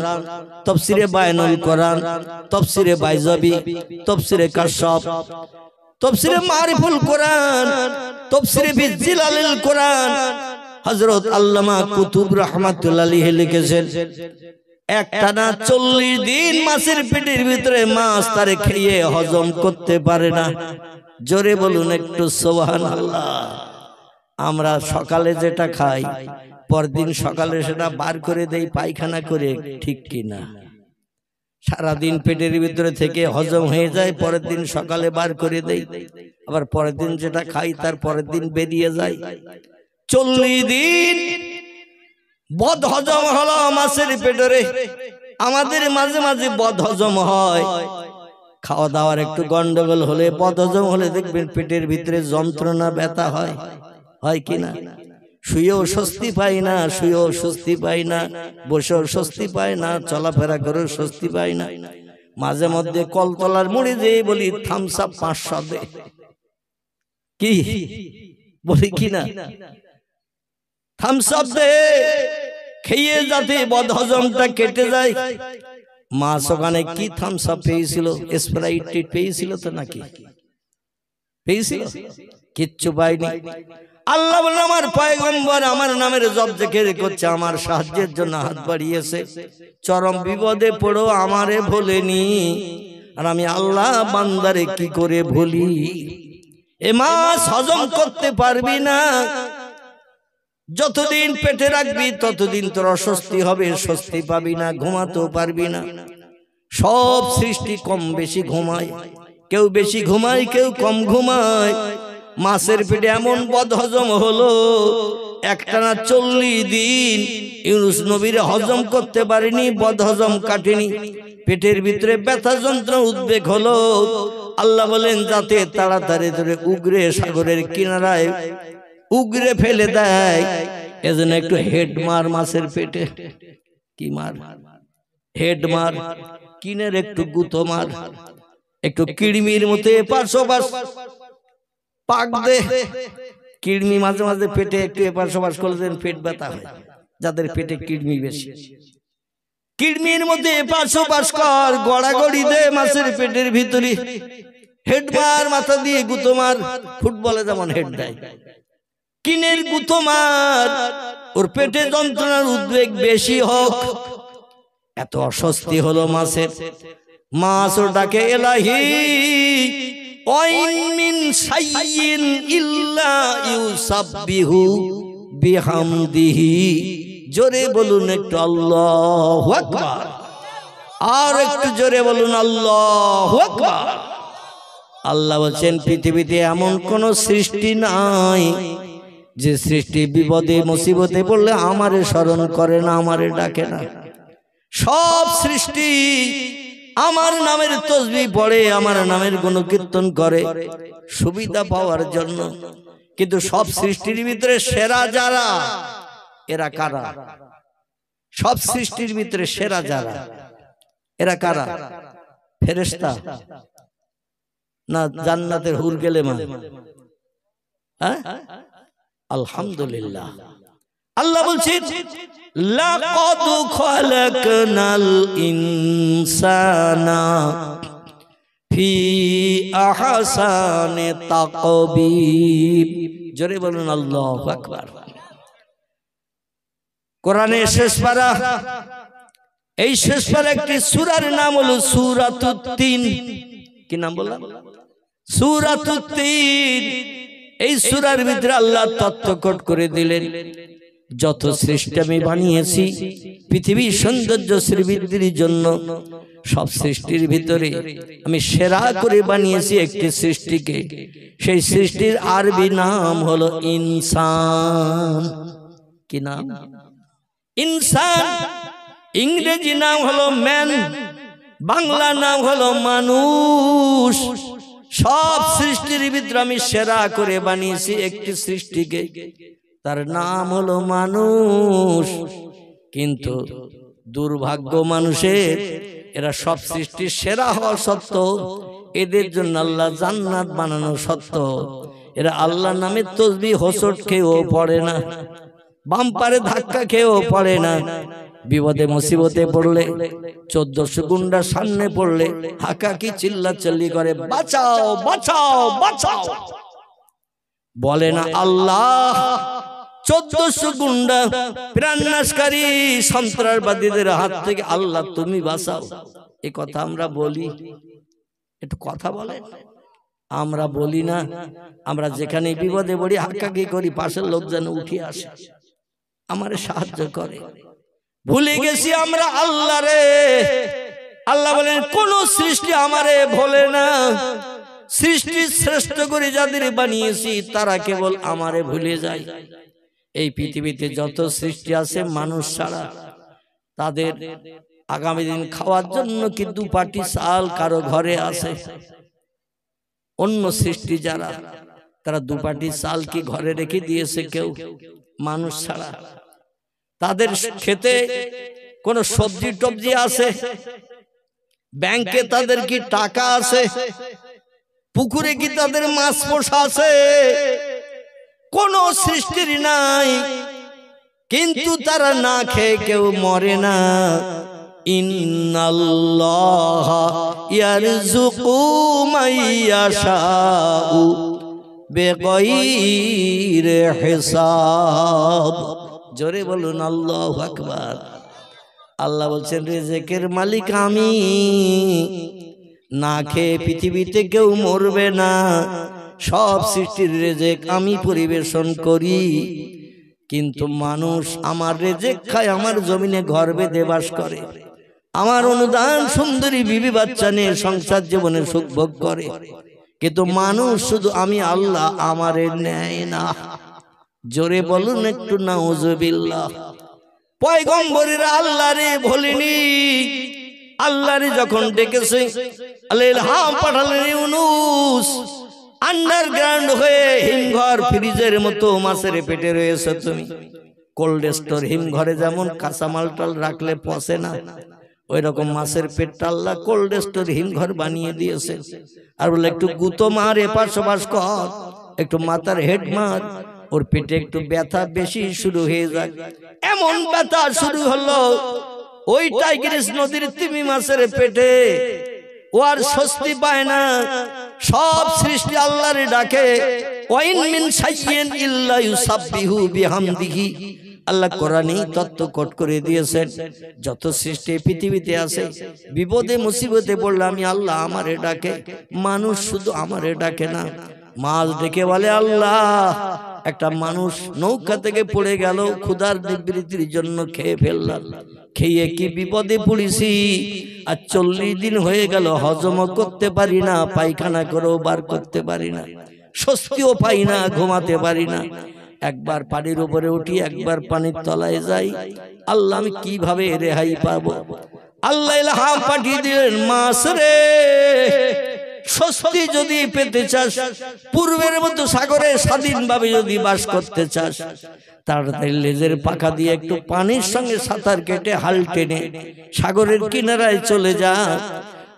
তাফসীরে বায়ানুল কোরআন, তাফসীরে বাইজাবি, তাফসীরে কাশফ, তাফসীরে মারিফুল কোরআন, তাফসীরে বিজিলালিল কোরআন, হযরত আল্লামা কুতুব রাহমাতুল্লাহ আলাইহি লিখেছেন, একটানা 40 দিন মাছের পেটের ভিতরে মাছ তারে খেয়ে হজম করতে পারে না। জোরে বলুন একটু সুবহানাল্লাহ। আমরা সকালে যেটা খাই, পরদিন সকালে সেটা বার করে দেই পায়খানা করে, ঠিক কিনা? সারাদিন পেটের ভিতরে থেকে হজম হয়ে যায়, পরের দিন সকালে বার করে দেই, আবার পরের দিন যেটা খাই তার পরের দিন বেরিয়ে যায়। 40 দিন বদ হজম হলো মাছের পেটরে। আমাদের মাঝে মাঝে বদ হজম হয়, খাওয়া দাওয়ার একটু গন্ডগোল হলে, বদ হজম হলে দেখবেন পেটের ভিতরে যন্ত্রণা ব্যথা হয়, হয় কিনা? শুয়েও স্বস্তি পাই না, শুয়েও স্বস্তি পাই না, বসেও স্বস্তি পাই না, চলাফেরা করেও স্বস্তি পাই না। মাঝে মধ্যে কলতলার মুড়ি দিয়ে বলি থামস আপ 500 দে, কি বলি কিনা? থামস আপ দে, খেয়ে যাতে বদ হজমটা কেটে যায়। মাছ ওখানে কি থামস আপ পেয়েছিল? স্প্রাইট পেয়েছিল তো নাকি? পেয়েছিল? কিচ্ছু পাইনি। আল্লাহ বলেন, আমার পয়গম্বর আমার নামের জপ জিকির করছে, আমার সাহায্যের জন্য হাত বাড়িয়েছে, চরম বিপদে পড়ো আমারে ভোলেনি, আর আমি আল্লাহ বান্দারে কি করে ভুলি? এ মাছ হজম করতে পারবি না, যতদিন পেটে রাখবি ততদিন তোর অস্বস্তি হবে, স্বস্তি পাবি না, ঘুমাতেও পারবি না। সব সৃষ্টি কম বেশি ঘুমায়, কেউ বেশি ঘুমায়, কেউ কম ঘুমায়। মাছের পেটে এমন বদহজম হলো, একটানা 40 দিন ইউনূস নবীর হজম করতে পারেনি, বদহজম কাটেনি, পেটের ভিতরে ব্যথা যন্ত্রণা উদ্বেগ হলো। আল্লাহ বলেন, যাতে তাড়াতাড়ি ধরে উগরে সাগরের কিনারায় উগরে ফেলে দেয়, এজন্য একটু হেড মার মাছের পেটে। কি মার? হেড মার, কিনের একটু গুতো মার, একটু কিড়মির মতো এপাশ ওপাশ পাক দে। কিড়মি মাঝে মাঝে পেটে একটু এপাশ ওপাশ করলে পেট ব্যথা হয়, যাদের পেটে কিড়মি বেশি। কিড়মির মধ্যে এপাশ ওপাশ কর, গড়াগড়ি দে মাছের পেটের ভিতরে। হেড মার, মাথা দিয়ে গুতো মার, ফুটবলে যেমন হেড দেয়, কিনের গুতো মার, ওর পেটে যন্ত্রণার উদ্বেগ বেশি হোক। এত অস্বস্তি হলো মাছের। মাছ ওর ডাকে, এলাহি ওয়াইন মিন শাইইন ইল্লা ইউসাব্বিহু বিহামদিহি। জোরে বলুন একটু আল্লাহু আকবার, আর একটু জোরে বলুন আল্লাহু আকবার। আল্লাহ বলছেন, পৃথিবীতে এমন কোন সৃষ্টি নাই যে সৃষ্টি বিপদে মুসিবতে পড়লে আমারে স্মরণ করে না, আমারে ডাকে না। সব সৃষ্টি আমার নামের তাসবিহ পড়ে, আমার নামের গুণকীর্তন করে সুবিধা পাওয়ার জন্য। কিন্তু সব সৃষ্টির ভিতরে সেরা যারা, এরা কারা? সব সৃষ্টির ভিতরে সেরা যারা, এরা কারা? ফেরেশতা। না জান্নাতের হুর গেলে মা? আলহামদুলিল্লাহ। আল্লাহ বলছেন লাকাদ খালাকনাল ইনসানা ফি আহসানি তাকবীর। জোরে বলুন আল্লাহু আকবার। কোরআনের শেষ পারা, এই শেষ পারা একটি সূরার নাম হলো সূরাতুত তিন। কি নাম বললাম? সূরাতুত তিন। এই সূরার ভিতরে আল্লাহ তত্ত্বকট করে দিলেন যত সৃষ্টি আমি বানিয়েছি পৃথিবীর সৌন্দর্য শ্রীবৃদ্ধির জন্য, সব সৃষ্টির ভিতরে আমি সেরা করে বানিয়েছি একটি সৃষ্টিকে। সেই সৃষ্টির আরবি নাম হলো ইনসান। কি নাম? ইনসান। ইংরেজি নাম হলো ম্যান, বাংলা নাম হলো মানুষ। সব সৃষ্টির ভিতরে আমি সেরা করে বানিয়েছি একটি সৃষ্টিকে, তার নাম হলো মানুষ। কিন্তু দুর্ভাগ্য মানুষের, এরা সব সৃষ্টির সেরা হওয়া সত্ত্বেও এদের জন্য আল্লাহ জান্নাত বানানো সত্ত্বেও এরা আল্লাহর নামে তাসবিহ হোঁচট খেয়েও পড়ে না, বাম্পারে ধাক্কা খেয়েও পড়ে না। বিপদে মুসিবতে পড়লে 1400 গুন্ডার সামনে পড়লে হাকাকি চিল্লাচিল্লি করে বাঁচাও বাঁচাও বাঁচাও, বলে না আল্লাহ 1400 গুন্ডা প্রাণনাশকারী সন্ত্রাসবাদীদের হাত থেকে আল্লাহ তুমি বাঁচাও। এই কথা আমরা বলি? একটু কথা বলে আমরা বলি না? আমরা যেখানে বিপদে পড়ি হাকাকি করি, পাশের লোক যেন উঠে আসে, আমারে সাহায্য করে। ভুলে গেছি আমরা আল্লাহ রে। আল্লাহ বলেন কোন সৃষ্টি আমারে ভোলে না, সৃষ্টি শ্রেষ্ঠ করে যাদের বানিয়েছি তারা কেবল আমারে ভুলে যায়। এই পৃথিবীতে যত সৃষ্টি আছে মানুষ ছাড়া, তাদের আগামী দিন খাওয়ার জন্য কি 2 পাটি চাল কারো ঘরে আছে? অন্য সৃষ্টি যারা, তারা 2 পাটি চাল কি ঘরে রেখে দিয়েছে কেউ? মানুষ ছাড়া। তাদের খেতে কোন সবজি টবজি আছে? ব্যাংকে তাদের কি টাকা আছে? পুকুরে কি তাদের মাছ পোষা আছে? কোন সৃষ্টির নাই। কিন্তু তারা না খেয়ে কেউ মরে না। ইন্নাল্লাহা ইয়ারযুকু মাইয়াশাউ বিগাইরি হিসাব। জোরে বলুন আল্লাহু আকবার। আল্লাহ বলছেন রিজিকের মালিক আমি, না খেয়ে পৃথিবীতে কেউ মরবে না। সব সৃষ্টির রিজিক আমি পরিবেশন করি, কিন্তু মানুষ আমার রিজিক খায়, আমার জমিনে ঘর বেঁধে বাস করে, আমার অনুদান সুন্দরী বিবি বাচ্চা নিয়ে সংসার জীবনে সুখ ভোগ করে। কিন্তু মানুষ শুধু আমি আল্লাহ আমারে নেয় না। জোরে বলুন একটু নাউজুবিল্লাহ। পয়গম্বরেরা আল্লাহরে ভোলেনি। আল্লাহরে যখন ডেকেছে আল্লাহ ইলহাম পাঠালেন ইউনূস, আন্ডারগ্রাউন্ড হয়ে হিমঘর ফ্রিজের মতো মাছের পেটে রয়েছে তুমি। কোল্ড স্টোর হিমঘরে যেমন কাঁচামাল টাল রাখলে পচে না, ওই রকম মাছের পেটটা আল্লাহ কোল্ড স্টোর হিমঘর বানিয়ে দিয়েছে। আর বলে একটু গুতো মার, এপাশ ওপাশ কর, একটু মাথার হেড মার, ওর পেটে একটু ব্যথা বেশি শুরু হয়ে যায়। এমন ব্যথা শুরু হলো ওই টাইগ্রিস নদীর তিমি মাছের পেটে, ও আর স্বস্তি পায় না। সব সৃষ্টি আল্লাহর ডাকে, ওয়াইন মিন শাইইন ইল্লা ইউসাব্বিহু বিহামদিহি। আল্লাহ কোরআনেই তত্ত্ব কোট করে দিয়েছেন, যত সৃষ্টি পৃথিবীতে আছে বিপদে মুসিবতে পড়লে আমি আল্লাহ আমারে ডাকে। মানুষ শুধু আমারে ডাকে না, মাছ ডেকে বলে আল্লাহ। একটা মানুষ নৌকা থেকে পড়ে গেল, ক্ষুধার নিবৃত্তির জন্য খেয়ে ফেললাম, খেয়ে কি বিপদে পড়েছি। আর 40 দিন হয়ে গেল, হজম করতে পারি না, পায়খানা করেও বার করতে পারি না, স্বস্তিও পাই না, ঘুমাতে পারি না। একবার পানির উপরে উঠি, একবার পানির তলায় যাই। আল্লাহ আমি কিভাবে রেহাই পাবো? আল্লাহ ইলহাম পাঠিয়ে দিলেন, মাছ রে, স্বস্তি যদি পেতে চাস, পূর্বের মতো সাগরে স্বাধীনভাবে যদি বাস করতে চাস, তাড়াতাড়ি লেজের পাখা দিয়ে একটু পানির সঙ্গে সাঁতার কেটে হাল টেনে সাগরের কিনারায় চলে যা।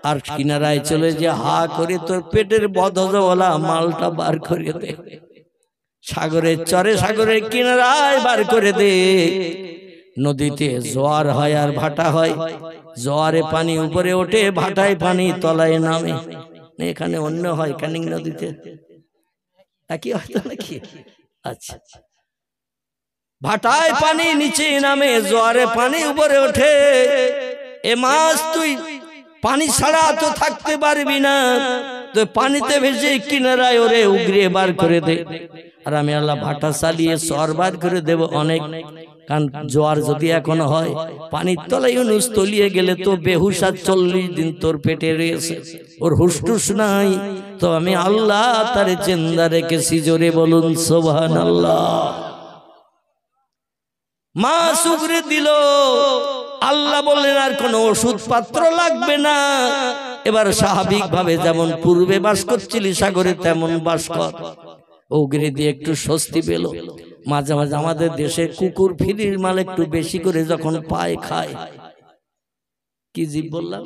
আর কিনারায় চলে যে হা করে তোর পেটের বদহজমওয়ালা মালটা বার করে দে, সাগরের চরে সাগরের কিনারায় বার করে দে। নদীতে জোয়ার হয় আর ভাটা হয়, জোয়ারে পানি উপরে ওঠে, ভাটায় পানি তলায় নামে। এখানে অন্য হয় ক্যানিং নদীতে একই হয়তো নাকি? আচ্ছা, ভাটায় পানি নিচে নামে, জোয়ারে পানি উপরে ওঠে। এ মাছ তুই পানি ছাড়া তো থাকতে পারবি না, তো পানিতে ভেসে কিনারায় ওরে উগরে বার করে দে। আর আমি আল্লাহ ভাটা চালিয়ে চর বার করে দেব অনেক। কারণ জোয়ার যদি এখনো হয়, পানির তলায় ইউনুস তলিয়ে গেলে তো বেহুশ, 40 দিন তোর পেটে রয়েছে, ওর হুসটুস নাই, তো আমি আল্লাহ তারে জিন্দা রেখেছি। জোরে বলুন সুবহানাল্লাহ। মাছ উগরে দিল, আল্লাহ বললেন আর কোনো ওষুধ পাত্র লাগবে না, এবার স্বাভাবিক ভাবে যেমন পূর্বে বাস করছিলি সাগরে তেমন বাস কর। উগরে দিয়ে একটু স্বস্তি পেল। মাঝে মাঝে আমাদের দেশে কুকুর ফিরির মাল একটু বেশি করে যখন পায় খায়, কি জীব বললাম,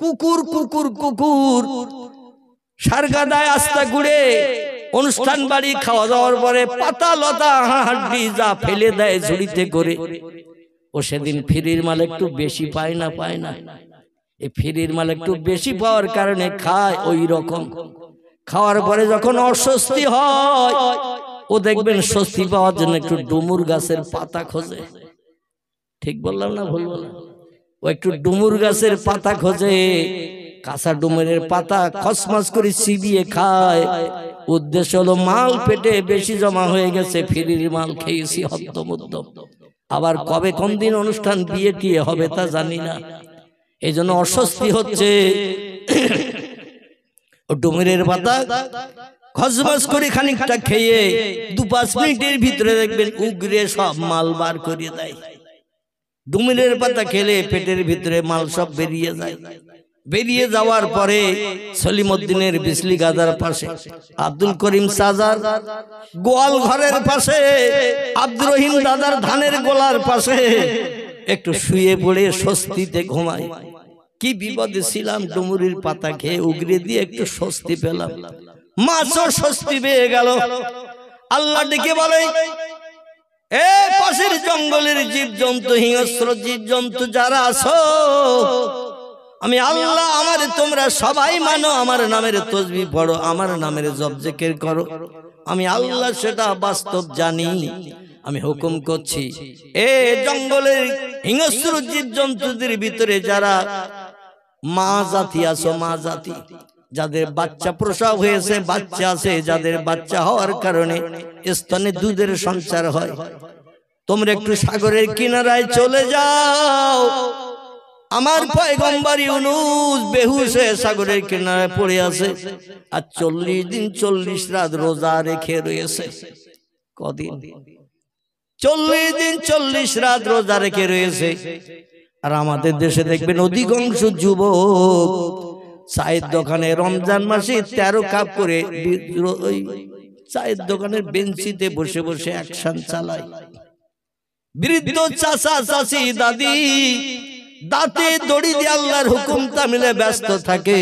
কুকুর কুকুর কুকুর সারগাদায় আস্তা গুড়ে অনুষ্ঠান বাড়ি খাওয়া দাওয়ার পরে পাতা লতা হাড্ডি যা ফেলে দেয় ঝুড়িতে করে, ও সেদিন ফিরির মাল একটু বেশি পায় না, পায় না। এই ফিরির মাল একটু বেশি পাওয়ার কারণে খায়। ওই রকম খাওয়ার পরে যখন অস্বস্তি হয়, ও দেখবেন স্বস্তি পাওয়ার জন্য একটু ডুমুর গাছের পাতা খোঁজে। ঠিক বললাম না ভুল বললাম? ও একটু ডুমুর গাছের পাতা খোঁজে, কাঁচা ডুমুরের পাতা খসমাস করে চিবিয়ে খায়। উদ্দেশ্য হলো মাল পেটে বেশি জমা হয়ে গেছে, ফিরির মাল খেয়েছি হদ্দমুদ্দ, আবার কবে কোন দিন অনুষ্ঠান বিয়ে টিয়ে হবে তা জানি না, এই জন্য অস্বস্তি হচ্ছে। ডুমুরের পাতা খসমাস করে খানিকটা খেয়ে 2-5 মিনিটের ভিতরে দেখবেন উগরে সব মাল বার করে দেয়। ডুমুরের পাতা খেলে পেটের ভিতরে মাল সব বেরিয়ে যায়। বেরিয়ে যাওয়ার পরে সলিমউদ্দিনের বিসলি গাদার পাশে, আব্দুল করিম সাজার গোয়াল ঘরের পাশে, আব্দুর রহিম দাদার ধানের গোলার পাশে একটু শুয়ে পড়ে স্বস্তিতে ঘুমায়। কি বিপদে ছিলাম, ডুমুরের পাতা খেয়ে উগরে দিয়ে একটু স্বস্তি পেলাম। মাছও স্বস্তি পেয়ে গেল। আল্লাহ ডেকে বলে, এ পাশের জঙ্গলের জীবজন্তু, হিংস্র জীবজন্তু যারা আছো, আমি আল্লাহ আমার তোমরা সবাই মানো, আমার নামের তসবিহ পড়ো, আমার নামের জপ জিকির করো। আমি আল্লাহ সেটা বাস্তব জানি, আমি হুকুম করছি। এ জঙ্গলের হিংস্র জীবজন্তুদের ভিতরে যারা মা জাতি আছো, মা জাতি যাদের বাচ্চা প্রসব হয়েছে, বাচ্চা আছে, যাদের বাচ্চা হওয়ার কারণে স্তনে দুধের সঞ্চার হয়, তোমরা একটু সাগরের কিনারায় চলে যাও। আমার পয়গম্বর ইউনূস বেহুশ হয়ে সাগরের কিনারায় পড়ে আছে, আর 40 দিন 40 রাত রোজা রেখে রয়েছে। কদিন? 40 দিন 40 রাত রোজা রেখে রয়েছে। আর আমাদের দেশে দেখবেন অধিকাংশ যুবক চায়ের দোকানে রমজান মাসে 13 কাপ করে ওই চায়ের দোকানের বেঞ্চিতে বসে বসে অ্যাকশন চালায়। বৃদ্ধ চাচা চাচি দাদি দাঁতে দড়ি দিয়ে আল্লাহর হুকুম তামিলে ব্যস্ত থাকে।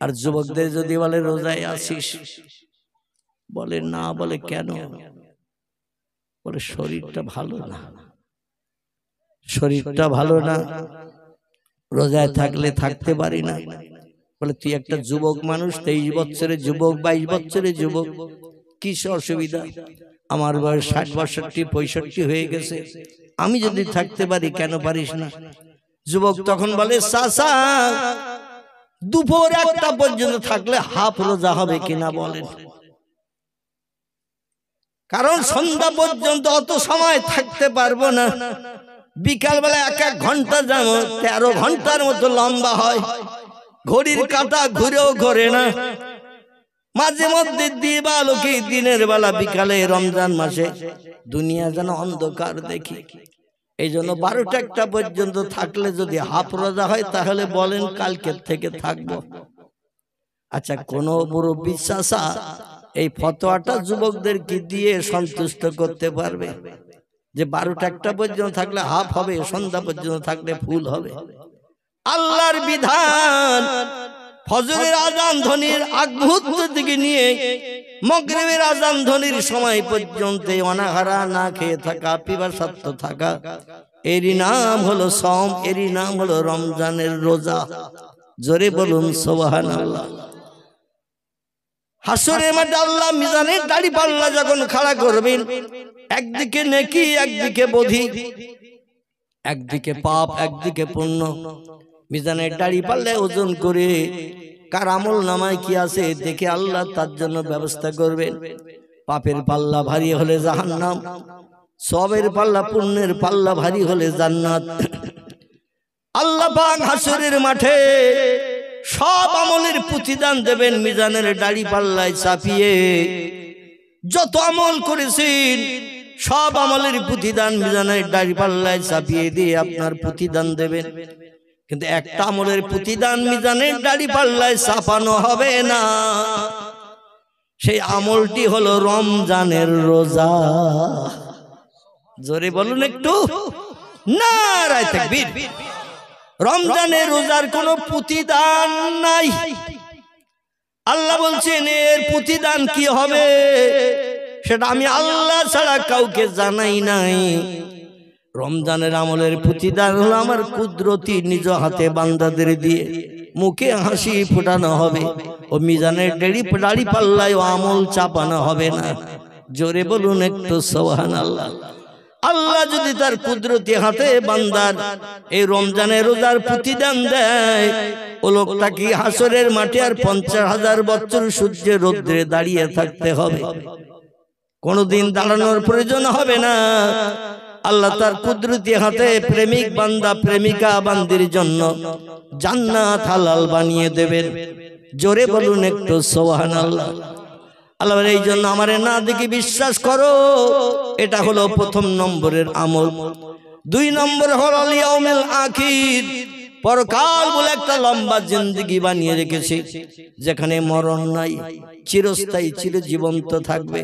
আর যুবকদের যদি বলে রোজায় আছিস, বলে না, বলে কেন? বলে শরীরটা ভালো না, শরীরটা ভালো না, রোজায় থাকলে থাকতে পারি না। বলে তুই একটা যুবক মানুষ, 23 বছরের যুবক, 22 বছরের যুবক, কি অসুবিধা? আমার বয়স 60, 62, 65 হয়ে গেছে, আমি যদি থাকতে পারি কেন পারিস না? যুবক তখন বলে, চাচা দুপুর 1টা পর্যন্ত থাকলে হাফ রোজা হবে কিনা বলেন? কারণ সন্ধ্যা পর্যন্ত অত সময় থাকতে পারবো না। বিকাল বেলা 1-1 ঘন্টা যেমন 13 ঘন্টার মতো লম্বা হয়, ঘড়ির কাঁটা ঘুরেও ঘোরে না। মাঝে মধ্যে দিবালোকে দিনের বেলা বিকালে রমজান মাসে দুনিয়া যেন অন্ধকার দেখি। এই জন্য 12টা পর্যন্ত থাকলে যদি হাফ রোজা হয় তাহলে বলেন কালকের থেকে থাকবো। আচ্ছা, কোন মুরব্বি চাচা এই ফতোয়াটা যুবকদেরকে দিয়ে সন্তুষ্ট করতে পারবে যে 12টা পর্যন্ত থাকলে হাফ হবে, সন্ধ্যা পর্যন্ত থাকলে ফুল হবে? আল্লাহর বিধান ফজরের আজান ধ্বনির আগ মুহূর্ত থেকে নিয়ে মাগরিবের আজান ধ্বনির সময় পর্যন্ত অনাহারা না খেয়ে থাকা, পিপাসার্ত থাকা, এরই নাম হলো সওম, এরই নাম হলো রমজানের রোজা। জোরে বলুন সুবহানাল্লাহ। হাসরের মাঠে আল্লাহ মিজানের দাড়ি পাল্লা যখন খাড়া করবেন, একদিকে নেকি একদিকে বধি, একদিকে পাপ একদিকে পুণ্য, মিজানের দাড়ি পাল্লায় ওজন করে কার আমল নামায় কি আছে দেখে আল্লাহ তার জন্য ব্যবস্থা করবেন। পাপের পাল্লা ভারী হলে জাহান্নাম, সবের পাল্লা পুণ্যের পাল্লা ভারী হলে জান্নাত। আল্লাহ পাক হাসরের মাঠে সব আমলের প্রতিদান দেবেন মিজানের দাড়ি পাল্লায় চাপিয়ে। যত আমল করেছেন সব আমলের প্রতিদান মিজানের দাড়ি পাল্লায় চাপিয়ে দিয়ে আপনার প্রতিদান দেবেন। কিন্তু একটা আমলের প্রতিদান মিজানের দাড়ি পাল্লায় চাপানো হবে না, সেই আমলটি হলো রমজানের রোজা। জোরে বলুন একটু নারায়ে তাকবীর। রমজানের রোজার কোনো প্রতিদান নাই। আল্লাহ বলছেন এর প্রতিদান কি হবে সেটা আমি আল্লাহ ছাড়া কাউকে জানাই নাই। রমজানের আমলের প্রতিদান হলো আমার কুদরতি নিজ হাতে বান্দাদের দিয়ে মুখে হাসি ফোটানো হবে, ও মিজানের দাড়ি পাল্লায় আমল চাপানো হবে না। জোরে বলুন একটু সুবহানাল্লাহ। আল্লাহ যদি তার কুদরতি হাতে বান্দার এই রমজানের রোজার প্রতিদান দেয়, ও লোকটা কি হাসরের মাঠে আর 50,000 বছর সূর্যের রৌদ্রে দাঁড়িয়ে থাকতে হবে? কোনদিন দাঁড়ানোর প্রয়োজন হবে না। আল্লাহ তার কুদরতি হাতে প্রেমিক বান্দা প্রেমিকা বান্দির জন্য জান্নাত হালাল বানিয়ে দেবেন। জোরে বলুন একটু সুবহানাল্লাহ। আল্লাহ এই জন্য আমারে না দেখি বিশ্বাস করো, এটা হলো প্রথম নম্বরের আমল। 2 নম্বর হলো ইয়াউমুল আখির, পরকাল বলে একটা লম্বা জিন্দেগি বানিয়ে রেখেছে যেখানে মরণ নাই, চিরস্থায়ী চিরজীবন্ত থাকবে।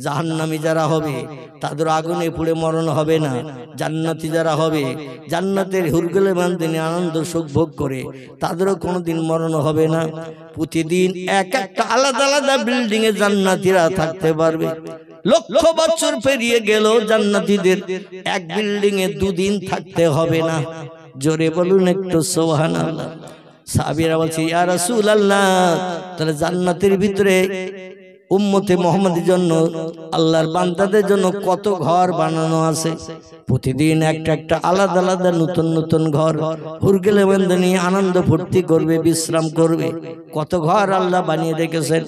জাহান্নামী যারা হবে তাদের আগুনে পুড়ে মরণ হবে না, জান্নাতি যারা হবে জান্নাতের হুরগুলে বান্দিনে আনন্দ সুখ ভোগ করে তাদেরও কোনোদিন মরণ হবে না। প্রতিদিন এক একটা আলাদা আলাদা বিল্ডিং এ জান্নাতীরা থাকতে পারবে। লক্ষ বছর পেরিয়ে গেল জান্নাতীদের এক বিল্ডিং এ 2 দিন থাকতে হবে না। জোরে বলুন একটু সুবহানাল্লাহ। সাহাবীরা বলছে ইয়া রাসূলুল্লাহ, তাহলে জান্নাতের ভিতরে উম্মতে মুহাম্মাদের জন্য আল্লাহর বান্দাদের জন্য কত ঘর বানানো আছে? প্রতিদিন একটা একটা আলাদা আলাদা নতুন নতুন ঘর, হুরগেলে বান্দা নিয়ে আনন্দ ফুর্তি করবে, বিশ্রাম করবে। কত ঘর আল্লাহ বানিয়ে রেখেছেন।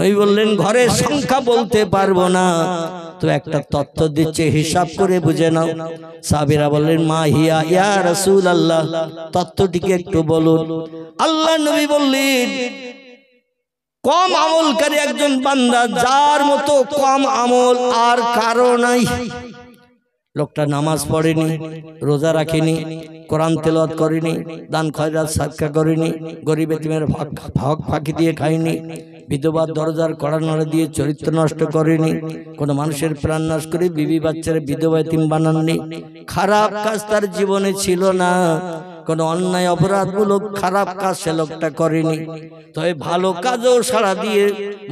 ওই বললেন ঘরের সংখ্যা বলতে পারবো না, তো একটা তথ্য দিচ্ছে হিসাব করে বুঝে নাও। সাহাবীরা বললেন মা হিয়া ইয়া রাসূলুল্লাহ, তথ্যটিকে একটু বলুন। আল্লাহ নবী বললেন কম আমলকারী একজন বান্দা যার মতো কম আমল আর কারো নাই। লোকটা নামাজ পড়েনি, রোজা রাখেনি, কোরআন তেলাওয়াত করেনি, দান খয়রাত সাদকা করেনি, গরিব এতিমের হক ফাঁকি দিয়ে খায়নি, বিধবার দরজার কড়া নাড়া দিয়ে চরিত্র নষ্ট করেনি, কোনো মানুষের প্রাণ নাশ করে বিবি বাচ্চারা বিধবা এতিম বানাননি। খারাপ কাজ তার জীবনে ছিল না, কোনো অন্যায় অপরাধমূলক খারাপ কাজ সে লোকটা করেনি। তবে ভালো কাজও সাড়া দিয়ে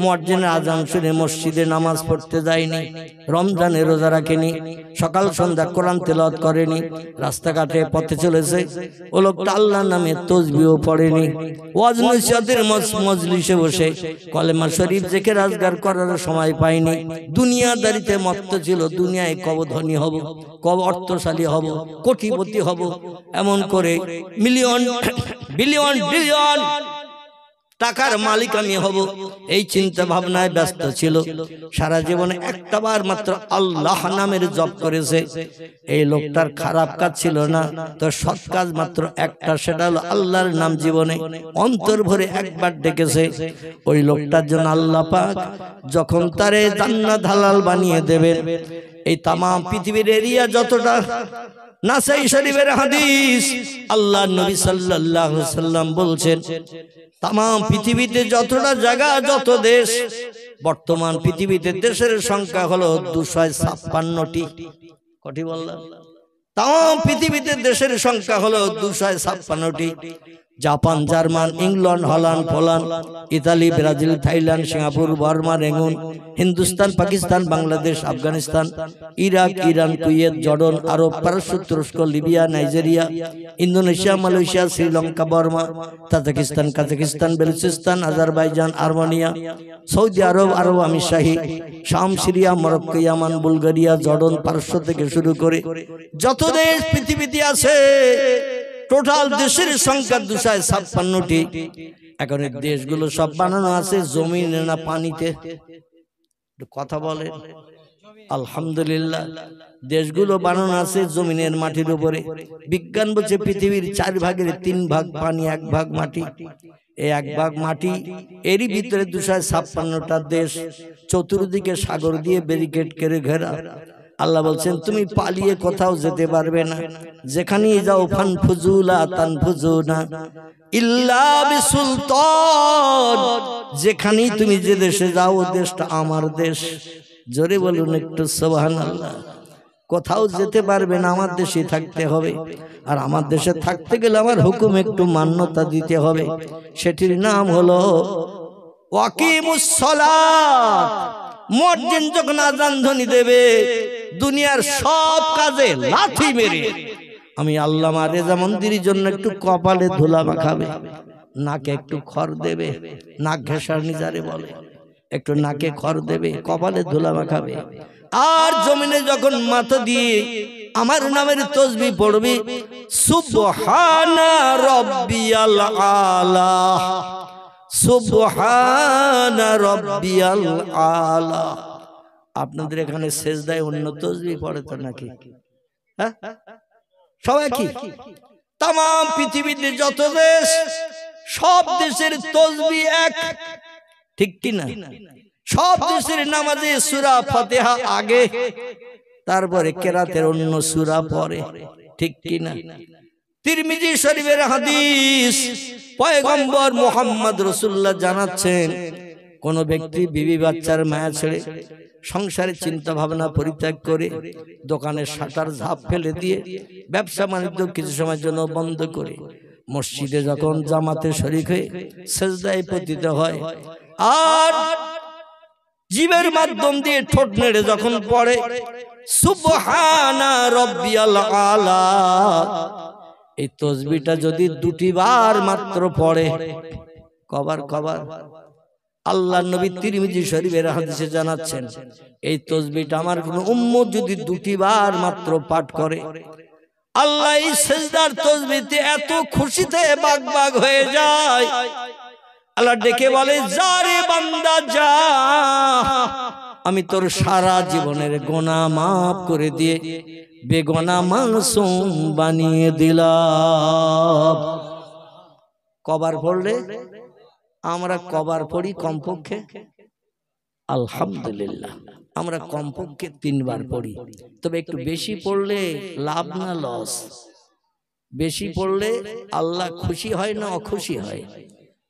মুয়াজ্জিনের আজান শুনে মসজিদে নামাজ পড়তে যায়নি, রমজানে রোজা রাখেনি, সকাল সন্ধ্যা কোরআন তেলাওয়াত করেনি, রাস্তাঘাটে পথে চলেছে, ও লোকটা আল্লাহর নামে তাসবিহ পড়েনি, ওয়াজ নসিহতের মজলিসে বসে কলেমা শরীফ জিকির আজগার করার সময় পায়নি। দুনিয়াদারিতে মত্ত ছিল, দুনিয়ায় কব ধনী হব, কব অর্থশালী হব, কোটিপতি হব, এমন করে মিলিয়ন বিলিয়ন ট্রিলিয়ন টাকার মালিক আমি হব, এই চিন্তা ভাবনায় ব্যস্ত ছিল। সারা জীবনে একটাবার মাত্র আল্লাহ নামের জপ করেছে। এই লোকটার খারাপ কাজ ছিল না, তো সৎ কাজ মাত্র একটা, সেটা হলো আল্লাহর নাম জীবনে অন্তর ভরে একবার ডেকেছে। ওই লোকটার জন্য আল্লাহ পাক যখন তারে জান্নাত হালাল বানিয়ে দেবেন, এই তাম পৃথিবীর এরিয়া যতটা, নাসাই শরীফের হাদিস, আল্লাহ নবী সাল্লাল্লাহু আলাইহি সাল্লাম বলছেন তাম পৃথিবীতে যতটা জায়গা যত দেশ, বর্তমান পৃথিবীতে দেশের সংখ্যা হলো 256টি। কটি বললাম? তাম পৃথিবীতে দেশের সংখ্যা হলো 256টি। Japan, German, England, Holland, Poland, Italy, Brazil, Thailand, Singapore, Burma, Rangoon, Hindustan, Pakistan, Bangladesh, Afghanistan, Iraq, Iran, Kuwait, Jordan, Arab, পারস্য, তুরস্ক, Libya, Nigeria, Indonesia, Malaysia, Sri Lanka, Burma, Tajikistan, Kazakhstan, Balochistan, Azerbaijan, Armenia, Saudi Arab, Arab আমিরশাহী, শাম, Syria, Morocco, Yemen, Bulgaria, Jordan, পারস্য থেকে শুরু করে যত দেশ পৃথিবীতে আছে টোটাল দেশের সংখ্যা 256টি। এখন এই দেশগুলো সব বানানো আছে জমিনে না পানিতে? কথা বলে আলহামদুলিল্লাহ। দেশগুলো বানানো আছে জমিনের মাটির উপরে। বিজ্ঞান বলছে পৃথিবীর 4 ভাগের 3 ভাগ পানি, 1 ভাগ মাটি। এই 1 ভাগ মাটি, এরই ভিতরে 256টা দেশ, চতুর্দিকে সাগর দিয়ে ব্যারিকেড করে ঘেরা। আল্লাহ বলছেন তুমি পালিয়ে কোথাও যেতে পারবে না, যেখানেই যাও ফানফুজুলা তানফুজুনা ইল্লা বিসুলতান। যেখানেই তুমি যে দেশে যাও দেশটা আমার দেশ। জোরে বলুন একটু সুবহানাল্লাহ। কোথাও যেতে পারবে না, আমার দেশে থাকতে হবে। আর আমার দেশে থাকতে গেলে আমার হুকুম একটু মান্যতা দিতে হবে। সেটির নাম হলো ওয়াকিমুস সালাত। মুয়াজ্জিন যখন আযান ধ্বনি দেবে দুনিয়ার সব কাজে লাথি মেরে আমি আল্লামা রেজা মন্দিরের জন্য একটু কপালে ধুলা মাখাবে, নাকে একটু খড় দেবে, নাক ঘেঁষার নিজারে বলে, একটু নাকে খড় দেবে, কপালে ধুলা মাখাবে। আর জমিনে যখন মাথা দিয়ে আমার নামের তাসবিহ পড়বি, সুবহানা রাব্বিয়াল আলা, সুবহানা রাব্বিয়াল আলা। আপনাদের এখানে সেজদায় অন্য তাসবিহ পড়ে তো নাকি? হ্যাঁ, সবাই কি তাম পৃথিবীতে যত দেশ, সব দেশের তাসবিহ এক, ঠিক কি না? সব দেশের নামাজে সূরা ফাতিহা আগে, তারপরে কেরাতের অন্য সূরা পরে, ঠিক কি না? তিরমিজি শরীফের হাদিস, পয়গম্বর মুহাম্মদ রাসূলুল্লাহ জানাচ্ছেন, কোন ব্যক্তি বিবি বাচ্চার মায়া ছেড়ে সংসারের চিন্তা ভাবনা পরিত্যাগ করে দোকানের শাটার ঝাঁপ ফেলে দিয়ে ব্যবসা বাণিজ্য কিছু সময়ের জন্য বন্ধ করে মসজিদে যখন জামাতে শরীক হয়ে সেজদায় পতিত হয় আর জিবের মাধ্যম দিয়ে ঠোঁট নেড়ে যখন পড়ে সুবহানা রাব্বিয়াল আলা, এই তাসবিহটা যদি 2টি বার মাত্র পড়ে, কবার আল্লাহ নবী তিরমিজি শরীফের হাদিসে জানাচ্ছেন, এই তাসবিহটা আমার কোন উম্মত যদি 2টি বার মাত্র পাঠ করে, আল্লাহ এই সিজদার তাসবিহতে এত খুশিতে বাগবাগ হয়ে যায়। আল্লাহ ডেকে বলে, যা রে বান্দা যা, আমি তোর সারা জীবনের গুনাহ মাফ করে দিয়ে বেগুনাহ মাসুম বানিয়ে দিলাম। কবার পড়লে? আমরা কবার পড়ি কমপক্ষে? আলহামদুলিল্লাহ আমরা কমপক্ষে 3 বার পড়ি। তবে একটু বেশি পড়লে লাভ না লস? বেশি পড়লে আল্লাহ খুশি হয় না অখুশি হয়?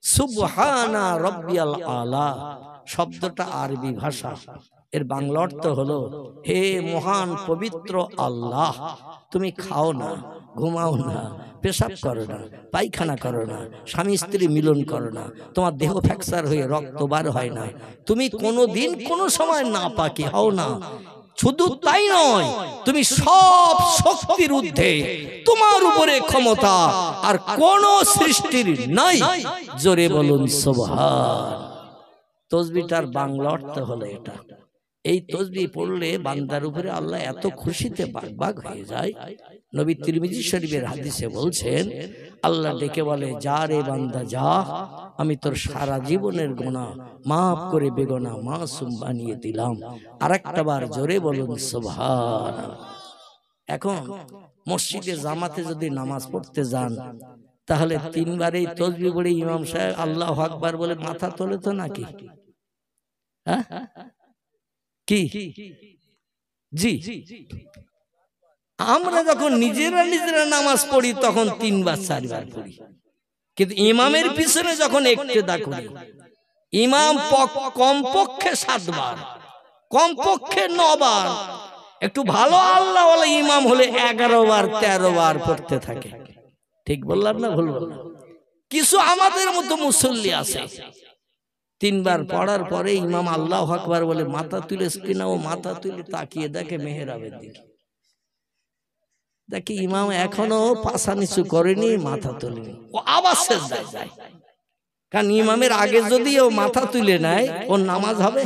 সুবহানা রাব্বিয়াল আলা শব্দটা আরবি ভাষা, এর বাংলা অর্থ হলো হে মহান পবিত্র আল্লাহ, তুমি খাও না, ঘুমাও না, পেশাব করো না, পায়খানা করো না, স্বামী স্ত্রী মিলন করো না, তোমার দেহ ফ্র্যাকচার হয়ে রক্ত বার হয় না, তুমি কোনোদিন কোনো সময় নাপাকি হও না। শুধু তাই নয়, তুমি সব শক্তির ঊর্ধ্বে, তোমার উপরে ক্ষমতা আর কোন সৃষ্টির নাই। জোরে বলুন সুবহান। তাসবিহটার বাংলা অর্থ হলো এটা। এই তাসবিহ পড়লে বান্দার উপরে আল্লাহ এত খুশিতে বাগবাগ হয়ে যায়। নবী তিরমিজি শরীফের হাদিসে বলছেন, আল্লাহ ডেকে বলে, যা রে বান্দা যা, আমি তোর সারা জীবনের গুনাহ মাফ করে বেগুনাহ মাসুম বানিয়ে দিলাম। আরেকটা বার জোরে বলুন সুবহান। এখন মসজিদে জামাতে যদি নামাজ পড়তে যান, তাহলে 3 বার এই তাসবিহ পড়ে ইমাম সাহেব আল্লাহু আকবার বলে মাথা তোলে তো নাকি? হ্যাঁ কি জি, আমরা যখন নিজেরা নামাজ পড়ি তখন 3 বার 4 বার পড়ি, কিন্তু ইমামের পিছনে যখন ইক্তেদা করি, ইমাম কমপক্ষে 7 বার, কমপক্ষে 9 বার, একটু ভালো আল্লাহ ওয়ালা ইমাম হলে 11 বার 13 বার পড়তে থাকে। ঠিক বললাম না ভুল বললাম? কিছু আমাদের মতো মুসল্লি আছে 3 বার পড়ার পরে ইমাম আল্লাহু আকবার বলে মাথা তুলে কিনা, ও মাথা তুলে তাকিয়ে দেখে মেহরাবের দিকে, দেখি ইমাম এখনো পাছা নিচু করেনি, মাথা তোলেনি, ও আবার সিজদায় যায়। কারণ ইমামের আগে যদি ও মাথা তুলে নেয় ওর নামাজ হবে?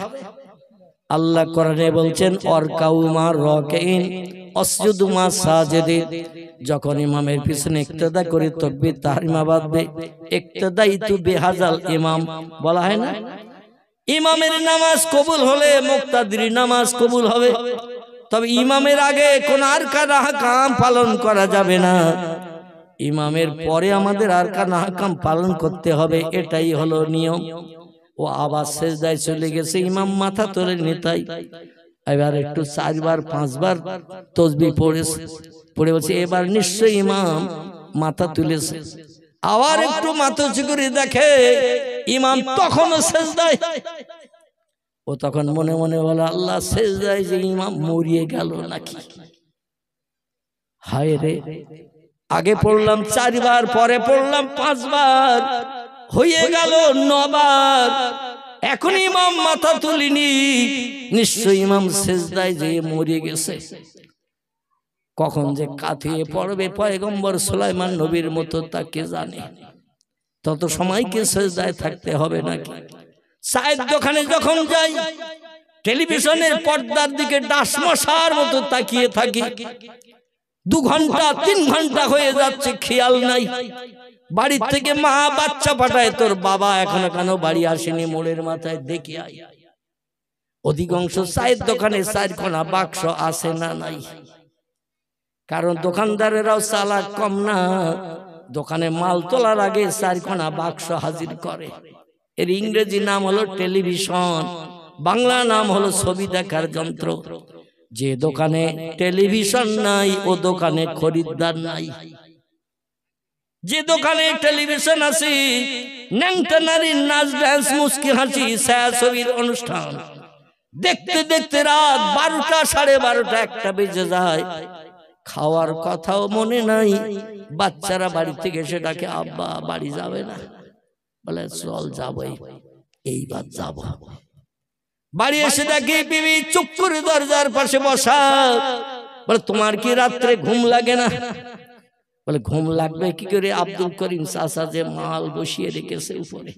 আল্লাহ কোরআনে বলছেন অরকাউ মা রাকিন আসজুদু মা সাজিদিন, যখন ইমামের পিছনে ইক্তেদা করে তাকবীর তাহরিমা বাঁধবে, ইক্তেদাইতু বিহাজাল ইমাম বলা হয় না? ইমামের নামাজ কবুল হলে মুক্তাদির নামাজ কবুল হবে, তবে ইমামের আগে কোন আরকান আহকাম পালন করা যাবে না, ইমামের পরে আমাদের আরকান আহকাম পালন করতে হবে, এটাই হলো নিয়ম। ও আবার সিজদায় চলে গেছে, ইমাম মাথা তোলেনি, তাই এবার একটু 4 বার 5 বার তাসবিহ পড়ে বলছে এবার নিশ্চয়ই ইমাম মাথা তুলেছে। আবার একটু মাথা উঁচু করে দেখে ইমাম তখনও সিজদায়। ও তখন মনে মনে বলে আল্লাহ, সিজদায় যে ইমাম মরিয়ে গেল নাকি? হায় রে, আগে পড়লাম 4 বার, পরে পড়লাম 5 বার, হয়ে গেল 9 বার, এখন ইমাম মাথা তুলিনি, নিশ্চয় ইমাম সিজদায় যে মরিয়ে গেছে। কখন যে কাঁথিয়ে পড়বে পয়গম্বর সুলাইমান নবীর মতো তা কে জানে? তত সময় কি সিজদায় থাকতে হবে নাকি? চায়ের দোকানে যখন যাই টেলিভিশনের পর্দার দিকে ডাস মশার মতো তাকিয়ে থাকি, 2 ঘন্টা 3 ঘন্টা হয়ে যাচ্ছে, খেয়াল নাই। বাড়ির থেকে মা বাচ্চা পাঠায়, তোর বাবা এখনো কেন বাড়ি আসেনি, মোড়ের মাথায় দেখে আয়। অধিকাংশ চায়ের দোকানে 4 কোনা বাক্স আছে না নাই? কারণ দোকানদারেরাও চালাক কম না, দোকানে মাল তোলার আগে 4 কোনা বাক্স হাজির করে। এর ইংরেজি নাম হলো টেলিভিশন, বাংলা নাম হলো ছবি দেখার যন্ত্র। যে দোকানে টেলিভিশন নাই ও দোকানে খরিদ্দার নাই। যে দোকানে টেলিভিশন আছে, ন্যাংটা নারীর নাচ ডান্স মুস্কি হাসি ছায়াছবির অনুষ্ঠান দেখতে দেখতে রাত 12টা 12:30 1টা বেজে যায়, খাওয়ার কথাও মনে নাই। বাচ্চারা বাড়ি থেকে এসে ডাকে আব্বা বাড়ি যাবে না? বলে চল যাবই, এইবার যাব। বাড়ি এসে দেখি বিবি চুপ করে দরজার পাশে বসা, বলে তোমার কি রাত্রে ঘুম লাগে না? বলে ঘুম লাগবে কি করে, আব্দুল করিম চাচা যে মাল বসিয়ে রেখেছে উপরে।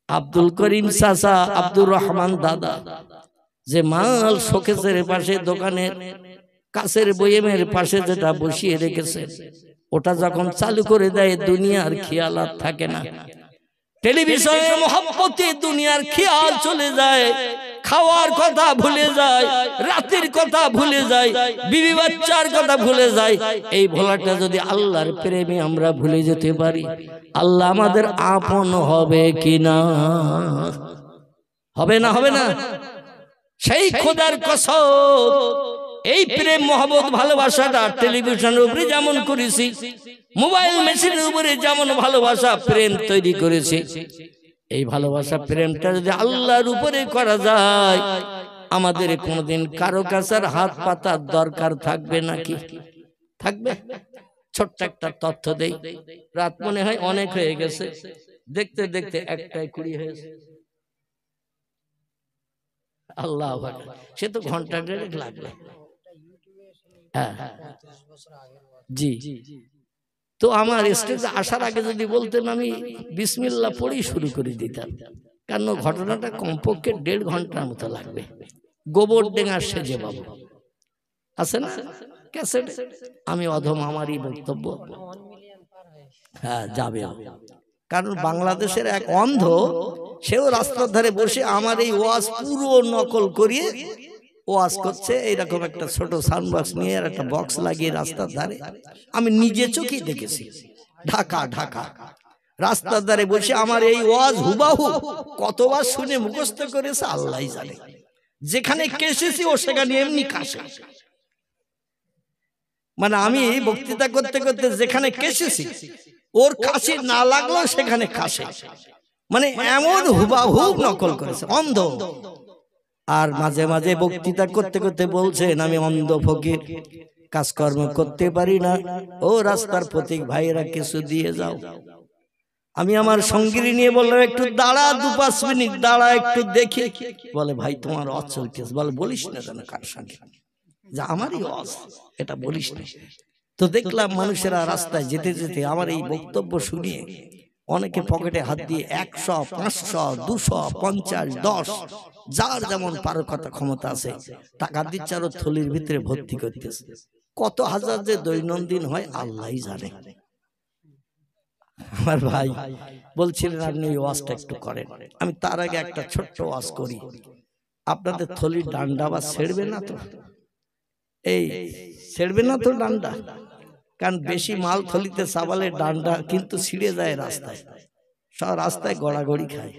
আব্দুল করিম চাচা, আব্দুর রহমান দাদা যে মাল শোকেসের পাশে দোকানের কাছের বইয়েমের পাশে যেটা বসিয়ে রেখেছে, ওটা যখন চালু করে দেয় দুনিয়ার খেয়াল আর থাকে না। টেলিভিশনের মোহাব্বতে দুনিয়ার খেয়াল চলে যায়, খাওয়ার কথা ভুলে যায়, রাতের কথা ভুলে যায়, বিবি বাচ্চার কথা ভুলে যায়। এই ভোলাটা যদি আল্লাহর প্রেমে আমরা ভুলে যেতে পারি, আল্লাহ আমাদের আপন হবে কিনা? হবে না? হবে না? সেই খোদার কসম, এই প্রেম মহব্বত ভালোবাসাটা টেলিভিশনের উপরে যেমন করেছি, মোবাইল মেশিনের উপরে যেমন ভালোবাসা প্রেম তৈরি করেছে, এই ভালোবাসা প্রেমটা যদি আল্লাহর উপরে করা যায়, আমাদের কোনদিন কারো কাছে হাত পাতার দরকার থাকবে নাকি? থাকবে? ছোট্ট একটা তথ্য দেই, রাত মনে হয় অনেক হয়ে গেছে, দেখতে দেখতে 1টায় 20 হয়েছে। আল্লাহ সে তো ঘন্টা 1.5 লাগবে। হ্যাঁ জি, তো আমার স্টেজে আসার আগে যদি বলতেন আমি বিসমিল্লাহ পড়েই শুরু করে দিতাম, কারণ ঘটনাটা কমপক্ষে 1.5 ঘন্টার মতো লাগবে। গোবর ডেঙ্গার সেজে বাবু আছে না ক্যাসেট, আমি অধম আমারই বক্তব্য। হ্যাঁ যাবে, কারণ বাংলাদেশের এক অন্ধ, সেও রাস্তার ধারে বসে আমার এই ওয়াজ পুরো নকল করিয়ে ওয়াজ করছে, এইরকম একটা ছোট সাউন্ড বক্স নিয়ে আর একটা বক্স লাগিয়ে রাস্তার ধারে। আমি নিজে চোখেই দেখেছি, ঢাকা ঢাকা রাস্তার ধারে বসে আমার এই ওয়াজ হুবাহু কতবার শুনে মুখস্থ করেছে আল্লাহই জানে। যেখানে কেসেছি ও সেখানে এমনি কাশে, মানে আমি বক্তৃতা করতে করতে যেখানে কেসেছি ওর কাছে না লাগলো সেখানে কাশে, মানে এমন হুবাহু নকল করেছে অন্ধ। আর মাঝে মাঝে বক্তৃতা করতে করতে বলছেন, আমি অন্ধ ফকির, কাজকর্ম করতে পারি না, ও রাস্তার পথিক ভাইয়েরা কিছু দিয়ে যাও। আমি আমার সঙ্গী নিয়ে বললাম, একটু দাঁড়া, 2-5 মিনিট দাঁড়া, একটু দেখি। বলে, ভাই তোমার ওয়াজ চলতেছে। বলে, বলিস না যেন কার সঙ্গে, যে আমারই ওয়াজ, এটা বলিস না। তো দেখলাম মানুষেরা রাস্তায় যেতে যেতে আমার এই বক্তব্য শুনিয়ে অনেকে পকেটে হাত দিয়ে 100, 500, 200, 50, 10 যার যেমন পারো কথা ক্ষমতা আছে টাকা দিচ্ছে, আরো থলির ভিতরে ভর্তি করতেছে। কত হাজার যে দৈনন্দিন হয় আল্লাহই জানে। আমার ভাই বলছিলেন আপনি এই ওয়াজটা একটু করেন। আমি তার আগে একটা ছোট্ট ওয়াজ করি। আপনাদের থলির ডান্ডা বা ছেড়বে না তো? এই ছেড়বে না তো ডান্ডা? কারণ বেশি মাল থলিতে চাবালে ডান্ডা কিন্তু ছিঁড়ে যায় রাস্তায়, সব রাস্তায় গড়াগড়ি খায়।